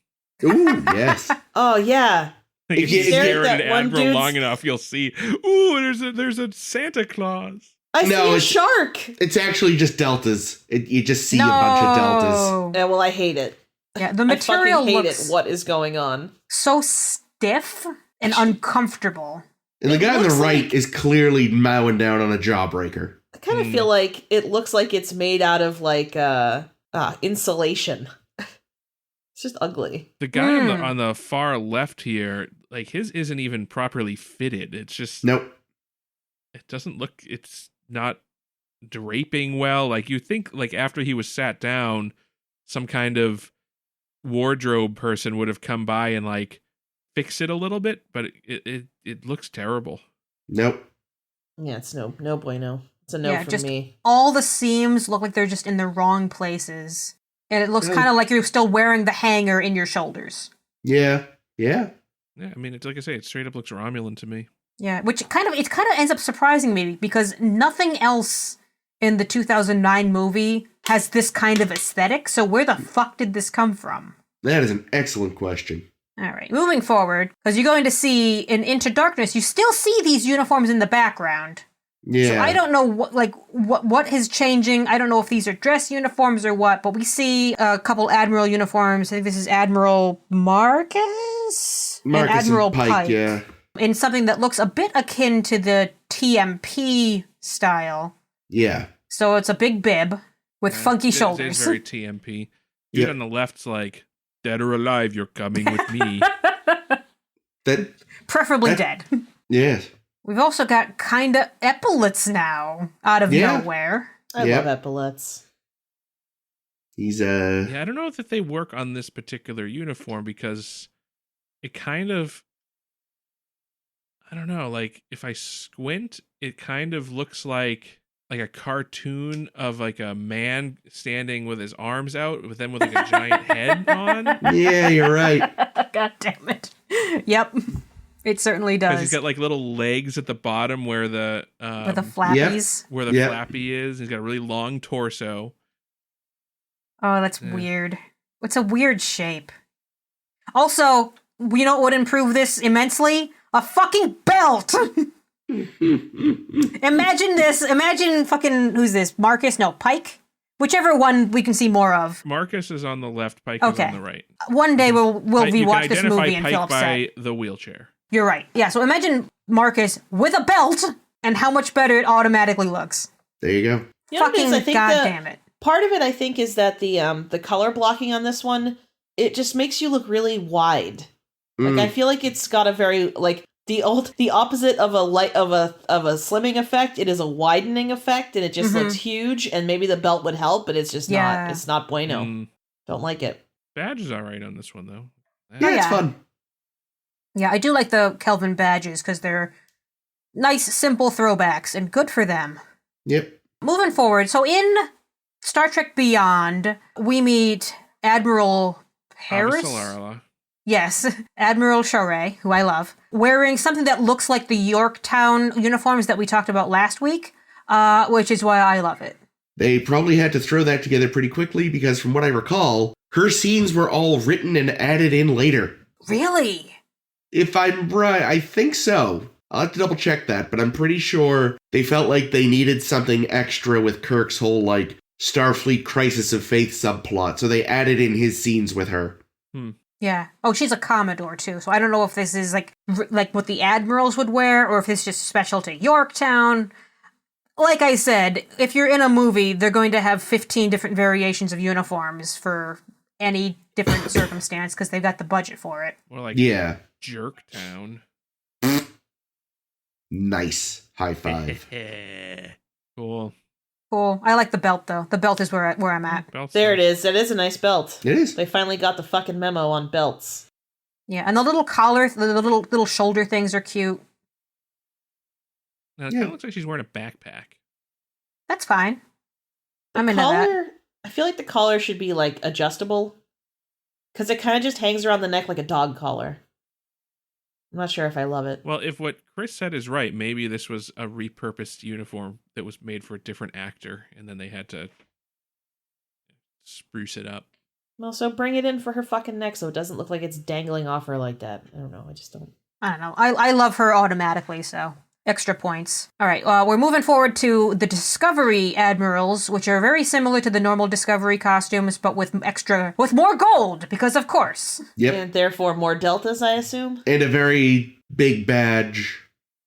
Ooh, yes. Oh yeah. If you Yeah, stare that at an one admiral dude's- long enough, you'll see. Ooh, there's a Santa Claus. I No, see a it's- shark. It's actually just deltas. You just see a bunch of deltas. Yeah, well, I hate it. Yeah, the I material fucking hate looks it. What is going on? so stiff and uncomfortable. And the It guy on the looks right like- is clearly mowing down on a jawbreaker. I kind of feel like it looks like it's made out of like insulation. It's just ugly. The guy on Hmm. on the far left here, like his isn't even properly fitted. It's just Nope. it doesn't look. It's not draping well. Like you think, like after he was sat down, some kind of wardrobe person would have come by and like fix it a little bit, but it looks terrible. Nope. Yeah, it's no bueno. It's a no Yeah, from just- me. All the seams look like they're just in the wrong places. And it looks Yeah. kind of like you're still wearing the hanger in your shoulders. Yeah. Yeah. Yeah, I mean, it's like I say, it straight up looks Romulan to me. Yeah, which kind of ends up surprising me because nothing else in the 2009 movie has this kind of aesthetic. So where the fuck did this come from? That is an excellent question. All right, moving forward, because you're going to see in Into Darkness, you still see these uniforms in the background. Yeah. So I don't know what is changing. I don't know if these are dress uniforms or what, but we see a couple Admiral uniforms. I think this is Admiral Marcus and Marcus Admiral and Pike, yeah. in something that looks a bit akin to the TMP style. Yeah. So it's a big bib with funky It is shoulders. very TMP. Dude Yep. on the left's like, dead or alive, you're coming with me. That Preferably that- dead. yes. We've also got kind of epaulets now out of Yeah. nowhere. I Yep. love epaulets. He's Yeah, I don't know if they work on this particular uniform because it kind of, I don't know, like if I squint, it kind of looks like a cartoon of like a man standing with his arms out, but then with like a giant head on. Yeah, you're right. God damn it. Yep. It certainly Because does. he's got like little legs at the bottom where the With the flappies. where the Yep. flappy is. He's got a really long torso. Oh, that's Yeah. weird. It's a weird shape. Also, you know what would improve this immensely? A fucking belt! Imagine this. Imagine fucking, who's this? Marcus? No, Pike? Whichever one we can see more of. Marcus is on the left, Pike Okay. is on the right. One day we'll You can rewatch this identify movie and Pike feel upset. by the wheelchair. You're right. Yeah, so imagine Marcus with a belt and how much better it automatically looks. There you go. You know what it Fucking is? I think goddamn it. part of it, I think, is that the color blocking on this one, it just makes you look really wide. Like I feel like it's got a very like the opposite of a slimming effect. It is a widening effect, and it just looks huge. And maybe the belt would help, but it's just not. It's not bueno. Don't like it. Badge is all right on this one though. Yeah, it's fun. Yeah, I do like the Kelvin badges because they're nice, simple throwbacks, and good for them. Yep. Moving forward, so in Star Trek Beyond, we meet Admiral Harris. Yes, Admiral Charest, who I love, wearing something that looks like the Yorktown uniforms that we talked about last week, which is why I love it. They probably had to throw that together pretty quickly because from what I recall, her scenes were all written and added in later. Really? If I'm right, I think so. I'll have to double check that, but I'm pretty sure they felt like they needed something extra with Kirk's whole, like, Starfleet Crisis of Faith subplot, so they added in his scenes with her. Yeah. Oh, she's a Commodore, too, so I don't know if this is, like what the Admirals would wear, or if it's just special to Yorktown. Like I said, if you're in a movie, they're going to have 15 different variations of uniforms for any different circumstance, because they've got the budget for it. More like Jerktown. Nice. High five. Cool. I like the belt, though. The belt is where I'm at. There it is. That is a nice belt. It is. They finally got the fucking memo on belts. Yeah, and the little collar, the little shoulder things are cute. Now, it kind of looks like she's wearing a backpack. That's fine. I'm into Collar, that. I feel like the collar should be, like, adjustable. Because it kind of just hangs around the neck like a dog collar. I'm not sure if I love it. Well, if what Chris said is right, maybe this was a repurposed uniform that was made for a different actor, and then they had to spruce it up. Well, so bring it in for her fucking neck so it doesn't look like it's dangling off her like that. I don't know. I just don't. I don't know. I love her automatically, so extra points. All right, we're moving forward to the Discovery Admirals, which are very similar to the normal Discovery costumes, but with more gold, because of course. Yep. And therefore more deltas, I assume? And a very big badge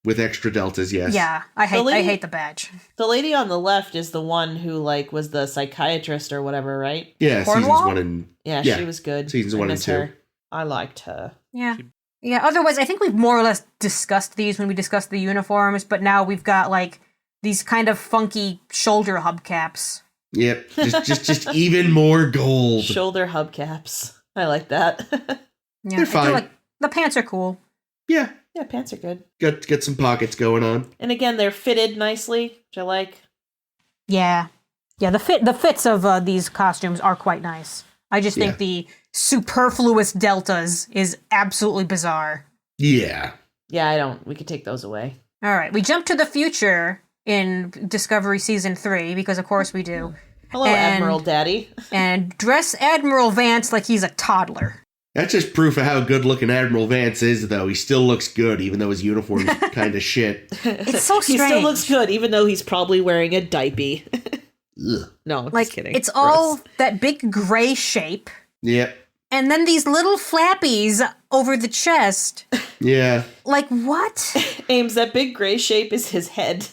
with extra deltas, yes. Yeah, I hate the badge. The lady on the left is the one who, like, was the psychiatrist or whatever, right? Yeah, Cornwall? seasons 1 and... Yeah, she was good. Seasons 1 and 2. Her. I liked her. Yeah. Yeah, otherwise, I think we've more or less discussed these when we discussed the uniforms, but now we've got, like, these kind of funky shoulder hubcaps. Yep, just even more gold. Shoulder hubcaps. I like that. Yeah, They're fine. I feel like the pants are cool. Yeah. Yeah, pants are good. Got some pockets going on. And again, they're fitted nicely, which I like. Yeah. Yeah, the fits of these costumes are quite nice. I just think the superfluous deltas is absolutely bizarre. Yeah. Yeah, we could take those away. All right, we jump to the future in Discovery Season 3, because of course we do. Hello, Admiral Daddy. And dress Admiral Vance like he's a toddler. That's just proof of how good looking Admiral Vance is, though. He still looks good, even though his uniform's kind of shit. It's so strange. He still looks good, even though he's probably wearing a diaper. No, like, just kidding. It's all that big gray shape. Yep. And then these little flappies over the chest. Yeah. Like, what? Ames, that big gray shape is his head.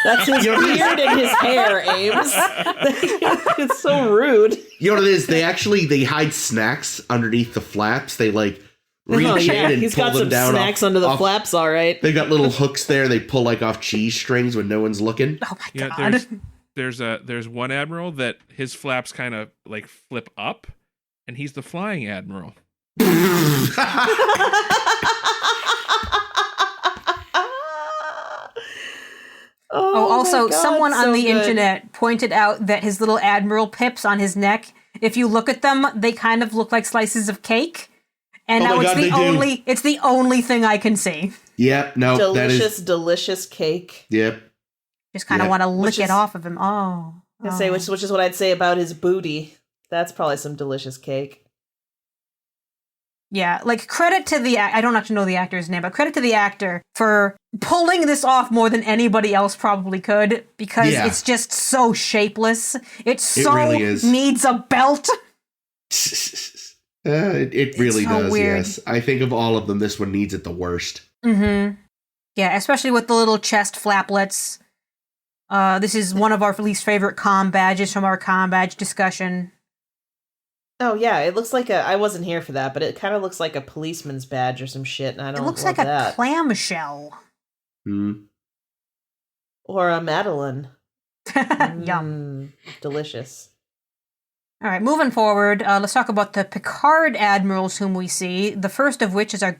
That's his beard and his hair, Ames. It's so rude. You know what it is? They hide snacks underneath the flaps. They, like, reach in and he's pull got them some down snacks under the flaps, all right. They've got little hooks there. They pull, like, off cheese strings when no one's looking. Oh, my God. There's one admiral that his flaps kind of, like, flip up, and he's the flying admiral. Also, God, someone on the good. internet pointed out that his little admiral pips on his neck, if you look at them, they kind of look like slices of cake. And now it's the only thing I can see. Yep, no, delicious cake. Yep. Just kind of want to lick it off of him. Say which is what I'd say about his booty. That's probably some delicious cake. Yeah, like, credit to I don't actually know the actor's name, but credit to the actor for pulling this off more than anybody else probably could, because it's just so shapeless. It really is. Needs a belt. It really so does, weird. yes. I think of all of them, this one needs it the worst. Mm-hmm. Yeah, especially with the little chest flaplets. This is one of our least favorite comm badges from our comm badge discussion. Oh yeah, it looks like I wasn't here for that, but it kind of looks like a policeman's badge or some shit, and I don't It looks love like a that. clamshell. Or a Madeline. Yum. Delicious. All right, moving forward, let's talk about the Picard admirals whom we see. The first of which is our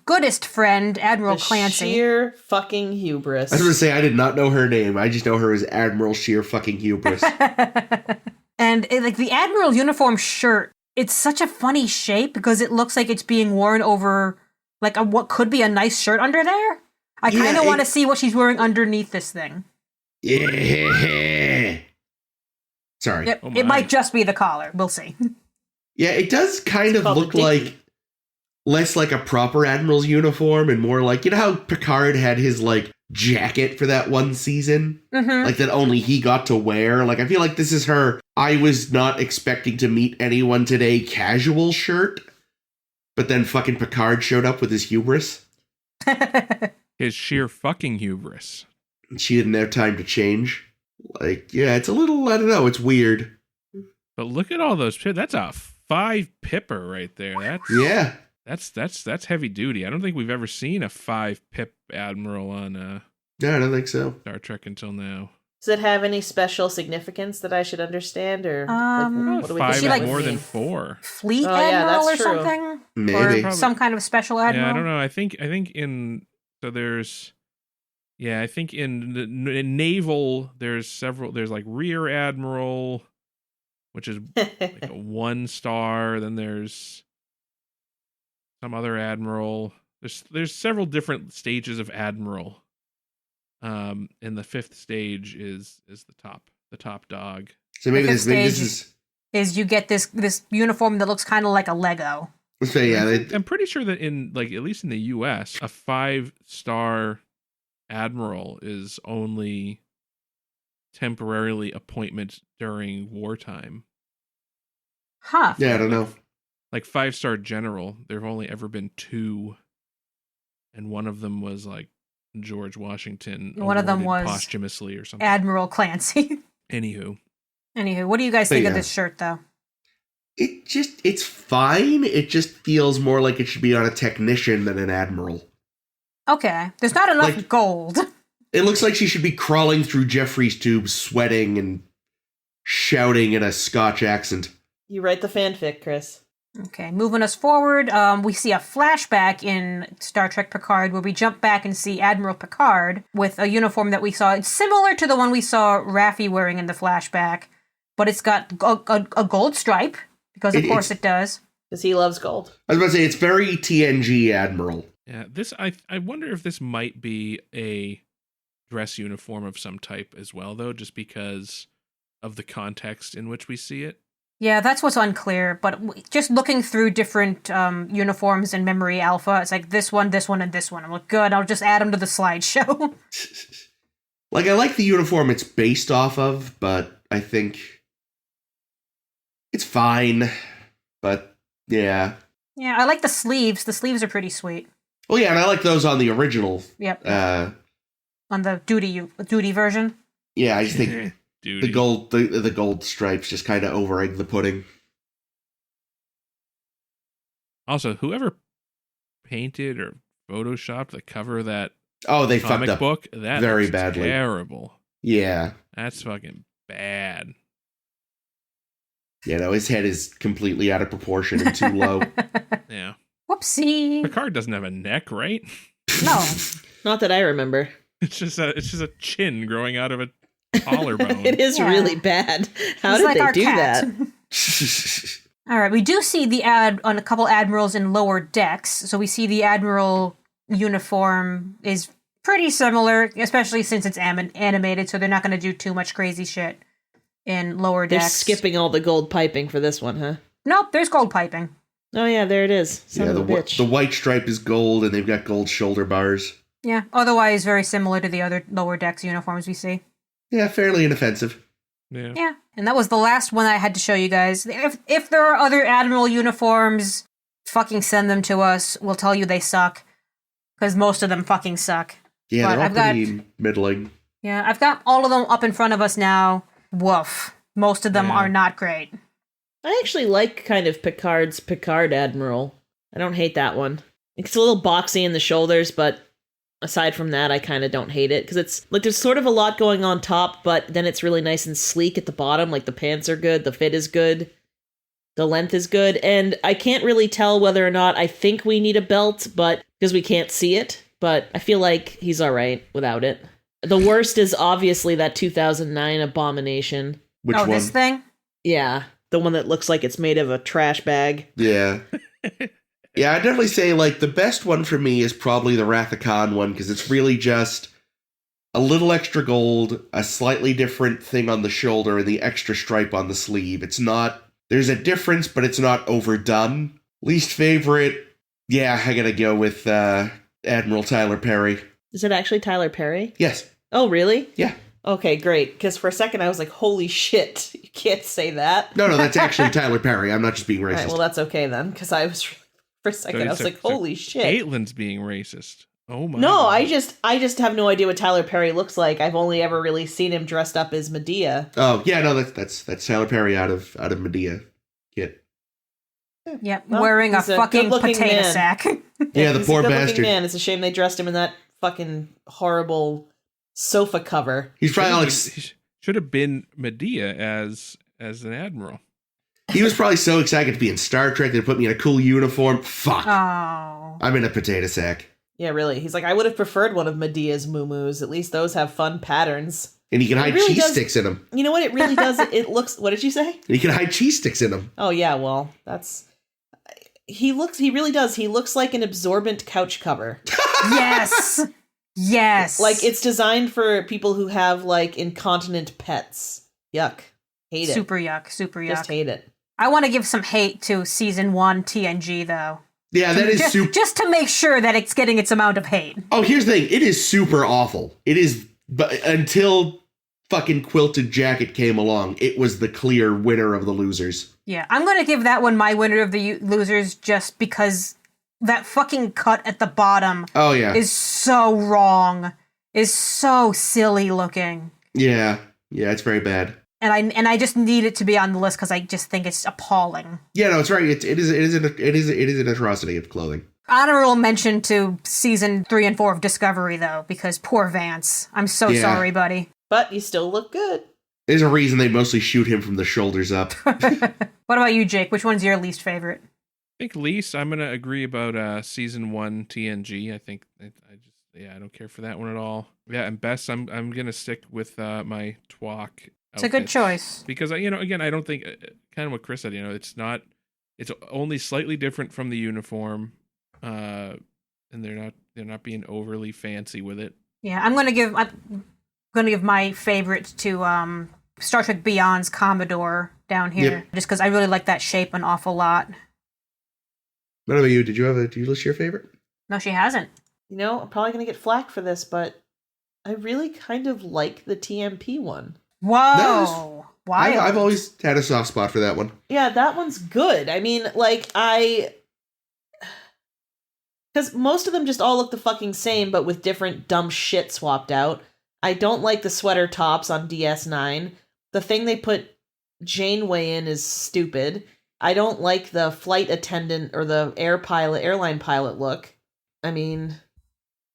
goodest friend, Admiral The Clancy. sheer fucking hubris. I was going to say, I did not know her name. I just know her as Admiral Sheer fucking Hubris. And like the Admiral uniform shirt, it's such a funny shape because it looks like it's being worn over like what could be a nice shirt under there. I kind of want to see what she's wearing underneath this thing. Yeah. Sorry. Yep, it might just be the collar. We'll see. Yeah, it does kind of look like less like a proper Admiral's uniform and more like, you know how Picard had his like jacket for that one season? Mm-hmm. Like that only he got to wear? Like I feel like this is her I was not expecting to meet anyone today casual shirt. But then fucking Picard showed up with his hubris. His sheer fucking hubris. She didn't have time to change. Like, yeah, it's a little, I don't know, it's weird. But look at all those pips. That's a 5 pipper right there. That's heavy duty. I don't think we've ever seen a 5 pip admiral on No, I don't think so. Star Trek until now. Does it have any special significance that I should understand, or what do we 5 think is that would more than mean? 4. Fleet Oh, yeah, admiral or that's true. something? Maybe. Or some kind of special admiral? Yeah, I don't know. I think in so there's I think in naval there's several. There's like rear admiral, which is like a 1 star. Then there's some other admiral. There's several different stages of admiral. And the 5th stage is the top dog. So maybe The this fifth is you get this uniform that looks kind of like a Lego. So yeah, I'm pretty sure that in like at least in the U.S. a 5-star admiral is only temporarily appointment during wartime. Huh. yeah, I don't know. Like 5-star general, there have only ever been 2, and one of them was like George Washington. One of them awarded was posthumously or something. Admiral Clancy. Anywho, What do you guys think of yeah. this shirt, though? It's fine. It just feels more like it should be on a technician than an admiral. Okay. There's not enough Like- gold. It looks like she should be crawling through Jeffrey's tube, sweating and shouting in a Scotch accent. You write the fanfic, Chris. Okay, moving us forward, we see a flashback in Star Trek Picard where we jump back and see Admiral Picard with a uniform that we saw. It's similar to the one we saw Raffi wearing in the flashback, but it's got a gold stripe, because of course it does. Because he loves gold. I was about to say, it's very TNG Admiral. yeah, this I wonder if this might be a dress uniform of some type as well, though, just because of the context in which we see it. Yeah, that's what's unclear, but just looking through different uniforms in Memory Alpha, it's like this one, and this one. I'm like, good, I'll just add them to the slideshow. Like, I like the uniform it's based off of, but I think it's fine. But, yeah. Yeah, I like the sleeves. The sleeves are pretty sweet. Oh, yeah, and I like those on the original. Yep. On the duty version. Yeah, I just think Duty. the gold stripes just kind of over-egg the pudding. Also, whoever painted or photoshopped the cover of that Oh, they fucked comic up book, that very looks badly. terrible. Yeah. That's fucking bad. You know, his head is completely out of proportion and too low. Yeah. Whoopsie. Picard doesn't have a neck, right? No. Not that I remember. It's just a chin growing out of a collarbone. It is Yeah. really bad. How He's did like they our do cat. that? All right, we do see the ad on a couple admirals in lower decks. So we see the admiral uniform is pretty similar, especially since it's animated, so they're not going to do too much crazy shit in lower They're decks. skipping all the gold piping for this one, huh? Nope, there's gold piping. Oh yeah, there it is. Son Yeah, of a bitch. the white stripe is gold, and they've got gold shoulder bars. Yeah, otherwise very similar to the other lower decks uniforms we see. Yeah, fairly inoffensive. Yeah. Yeah, and that was the last one I had to show you guys. If there are other admiral uniforms, fucking send them to us. We'll tell you they suck, because most of them fucking suck. Yeah, But they're all I've got- pretty middling. Yeah, I've got all of them up in front of us now. Woof. Most of them Yeah. are not great. I actually like kind of Picard's Picard Admiral. I don't hate that one. It's a little boxy in the shoulders, but aside from that, I kind of don't hate it. Because it's like there's sort of a lot going on top, but then it's really nice and sleek at the bottom. Like the pants are good, the fit is good, the length is good. And I can't really tell whether or not I think we need a belt, but because we can't see it. But I feel like he's all right without it. The worst is obviously that 2009 abomination. Which one? This thing? Yeah, the one that looks like it's made of a trash bag. Yeah. Yeah, I'd definitely say, like, the best one for me is probably the Wrath of Khan one, because it's really just a little extra gold, a slightly different thing on the shoulder, and the extra stripe on the sleeve. It's not, there's a difference, but it's not overdone. Least favorite, yeah, I gotta go with Admiral Tyler Perry. Is it actually Tyler Perry? Yes. Oh, really? Yeah. Okay, great. Because for a second I was like, holy shit, you can't say that. No, that's actually Tyler Perry. I'm not just being All racist. right, well, that's okay then. Because I was, for a second, I was like, holy shit. Caitlin's being racist. Oh my. No, God. I just have no idea what Tyler Perry looks like. I've only ever really seen him dressed up as Medea. Oh, yeah, no, that's Tyler Perry out of Medea. Kid. Yep, Well, wearing a he's a fucking good-looking potato man. sack. Yeah, the He's poor a good-looking bastard. man. It's a shame they dressed him in that fucking horrible sofa cover. He's probably Should have been Medea as an admiral. he was probably so excited to be in Star Trek they put me in a cool uniform. Fuck. Oh. I'm in a potato sack. Yeah, really. He's like, I would have preferred one of Medea's moo-moos. At least those have fun patterns. And he can hide really cheese does- sticks in them. You know what? It really does. It looks. What did you say? And he can hide cheese sticks in them. Oh yeah. Well, that's. He really does. He looks like an absorbent couch cover. Yes. Yes. Like it's designed for people who have like incontinent pets. Yuck. Hate it. super yuck. Super yuck. Just hate it. I want to give some hate to season 1 TNG though. Yeah, that is super. Just to make sure that it's getting its amount of hate. Oh, here's the thing. It is super awful. It is, but until fucking Quilted Jacket came along, it was the clear winner of the losers. Yeah, I'm going to give that one my winner of the losers just because that fucking cut at the bottom Oh yeah. is so wrong. Is so silly looking. Yeah, it's very bad. And I just need it to be on the list because I just think it's appalling. Yeah, no, it's right. It is an atrocity of clothing. Honorable mention to season 3 and 4 of Discovery though, because poor Vance. I'm so Yeah. sorry, buddy. But you still look good. There's a reason they mostly shoot him from the shoulders up. What about you, Jake? Which one's your least favorite? I think least I'm gonna agree about season 1 TNG. I think I don't care for that one at all. Yeah, and best I'm gonna stick with my twalk. It's a good outfits. choice. Because again, I don't think kind of what Chris said. It's only slightly different from the uniform, and they're not being overly fancy with it. Yeah, I'm gonna give my favorite to Star Trek Beyond's Commodore down here, Yep. just because I really like that shape an awful lot. What about you? Did you list your favorite? No, she hasn't. You know, I'm probably gonna get flack for this, but I really kind of like the TMP one. Whoa! Why? I've always had a soft spot for that one. Yeah, that one's good. I mean, like, because most of them just all look the fucking same, but with different dumb shit swapped out. I don't like the sweater tops on DS9. The thing they put Janeway in is stupid. I don't like the flight attendant or the airline pilot look. I mean,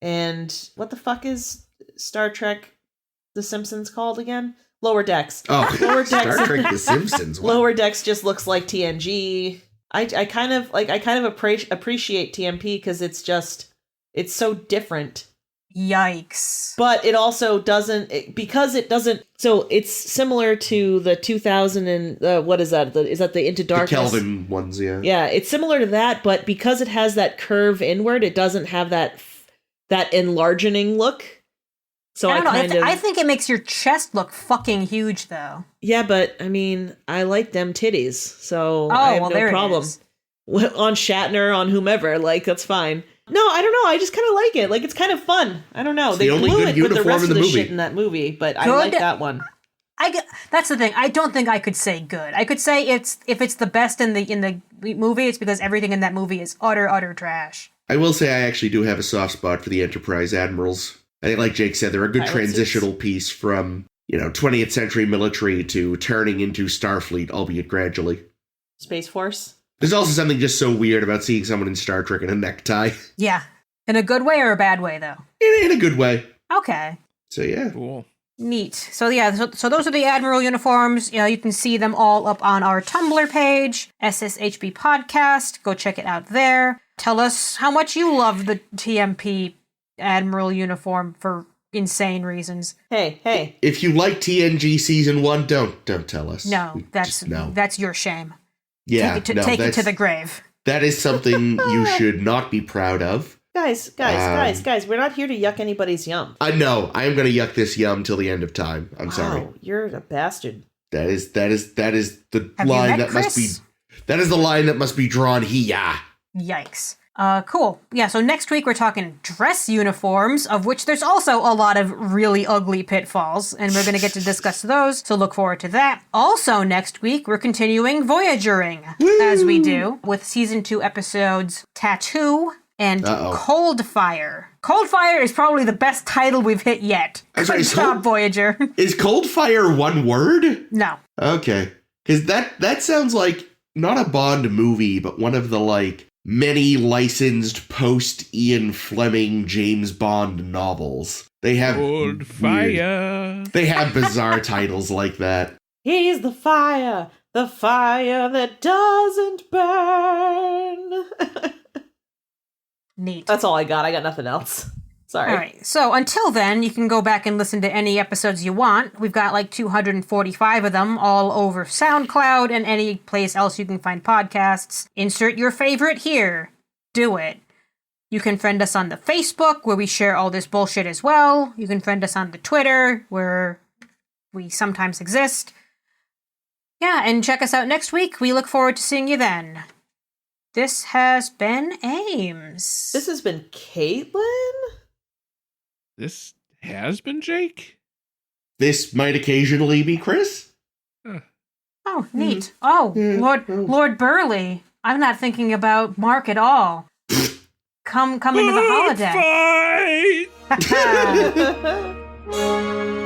and what the fuck is Star Trek The Simpsons called again? Lower Decks. Oh, Lower Decks. Star Trek The Simpsons. Wow. Lower Decks just looks like TNG. I kind of appreciate TMP because it's so different. Yikes! But it also doesn't because it doesn't. So it's similar to the 2000 and what is that? Is that the Into The Darkness? Kelvin ones, yeah. Yeah, it's similar to that, but because it has that curve inward, it doesn't have that enlargening look. So I don't know. of I think it makes your chest look fucking huge, though. yeah, but I mean, I like them titties, so Oh, I have well, no there it problem. is. On Shatner, on whomever, like that's fine. No, I don't know. I just kind of like it. Like it's kind of fun. I don't know. It's They the only blew good it with the uniform rest in of the the movie. shit in that movie, but I Good. like that one. That's the thing. I don't think I could say good. I could say if it's the best in the movie, it's because everything in that movie is utter trash. I will say I actually do have a soft spot for the Enterprise admirals. I think, like Jake said, they're a good Pilot transitional piece from 20th century military to turning into Starfleet, albeit gradually. Space Force. There's also something just so weird about seeing someone in Star Trek in a necktie. Yeah. In a good way or a bad way, though? In a good way. Okay. So, yeah. Cool. Neat. So so those are the Admiral uniforms. You can see them all up on our Tumblr page, SSHB Podcast. Go check it out there. Tell us how much you love the TMP Admiral uniform for insane reasons. Hey. If you like TNG Season 1, don't tell us. No, that's your shame. Yeah, take it to the grave. That is something you should not be proud of. Guys, we're not here to yuck anybody's yum. I know. I am going to yuck this yum till the end of time. I'm sorry. You're a bastard. That is the Have line you met that Chris? must be. That is the line that must be drawn here. Yikes. Cool. Yeah, so next week we're talking dress uniforms, of which there's also a lot of really ugly pitfalls, and we're going to get to discuss those, so look forward to that. Also next week, we're continuing Voyagering, as we do, with Season 2 episodes Tattoo and Cold Fire. Cold Fire is probably the best title we've hit yet. Good job, Voyager. Is Cold Fire one word? No. Okay. Because that sounds like not a Bond movie, but one of the, many licensed post-Ian Fleming James Bond novels. They have Cold Fire. They have bizarre titles like that. He's the fire that doesn't burn. Neat. That's all I got. I got nothing else. Sorry. All right. So until then, you can go back and listen to any episodes you want. We've got 245 of them all over SoundCloud and any place else you can find podcasts. Insert your favorite here. Do it. You can friend us on the Facebook, where we share all this bullshit as well. You can friend us on the Twitter, where we sometimes exist. Yeah, and check us out next week. We look forward to seeing you then. This has been Ames. This has been Caitlin? This has been Jake? This might occasionally be Chris. Oh, neat. Oh, Lord Burleigh. I'm not thinking about Mark at all. Come into the holiday. Fight!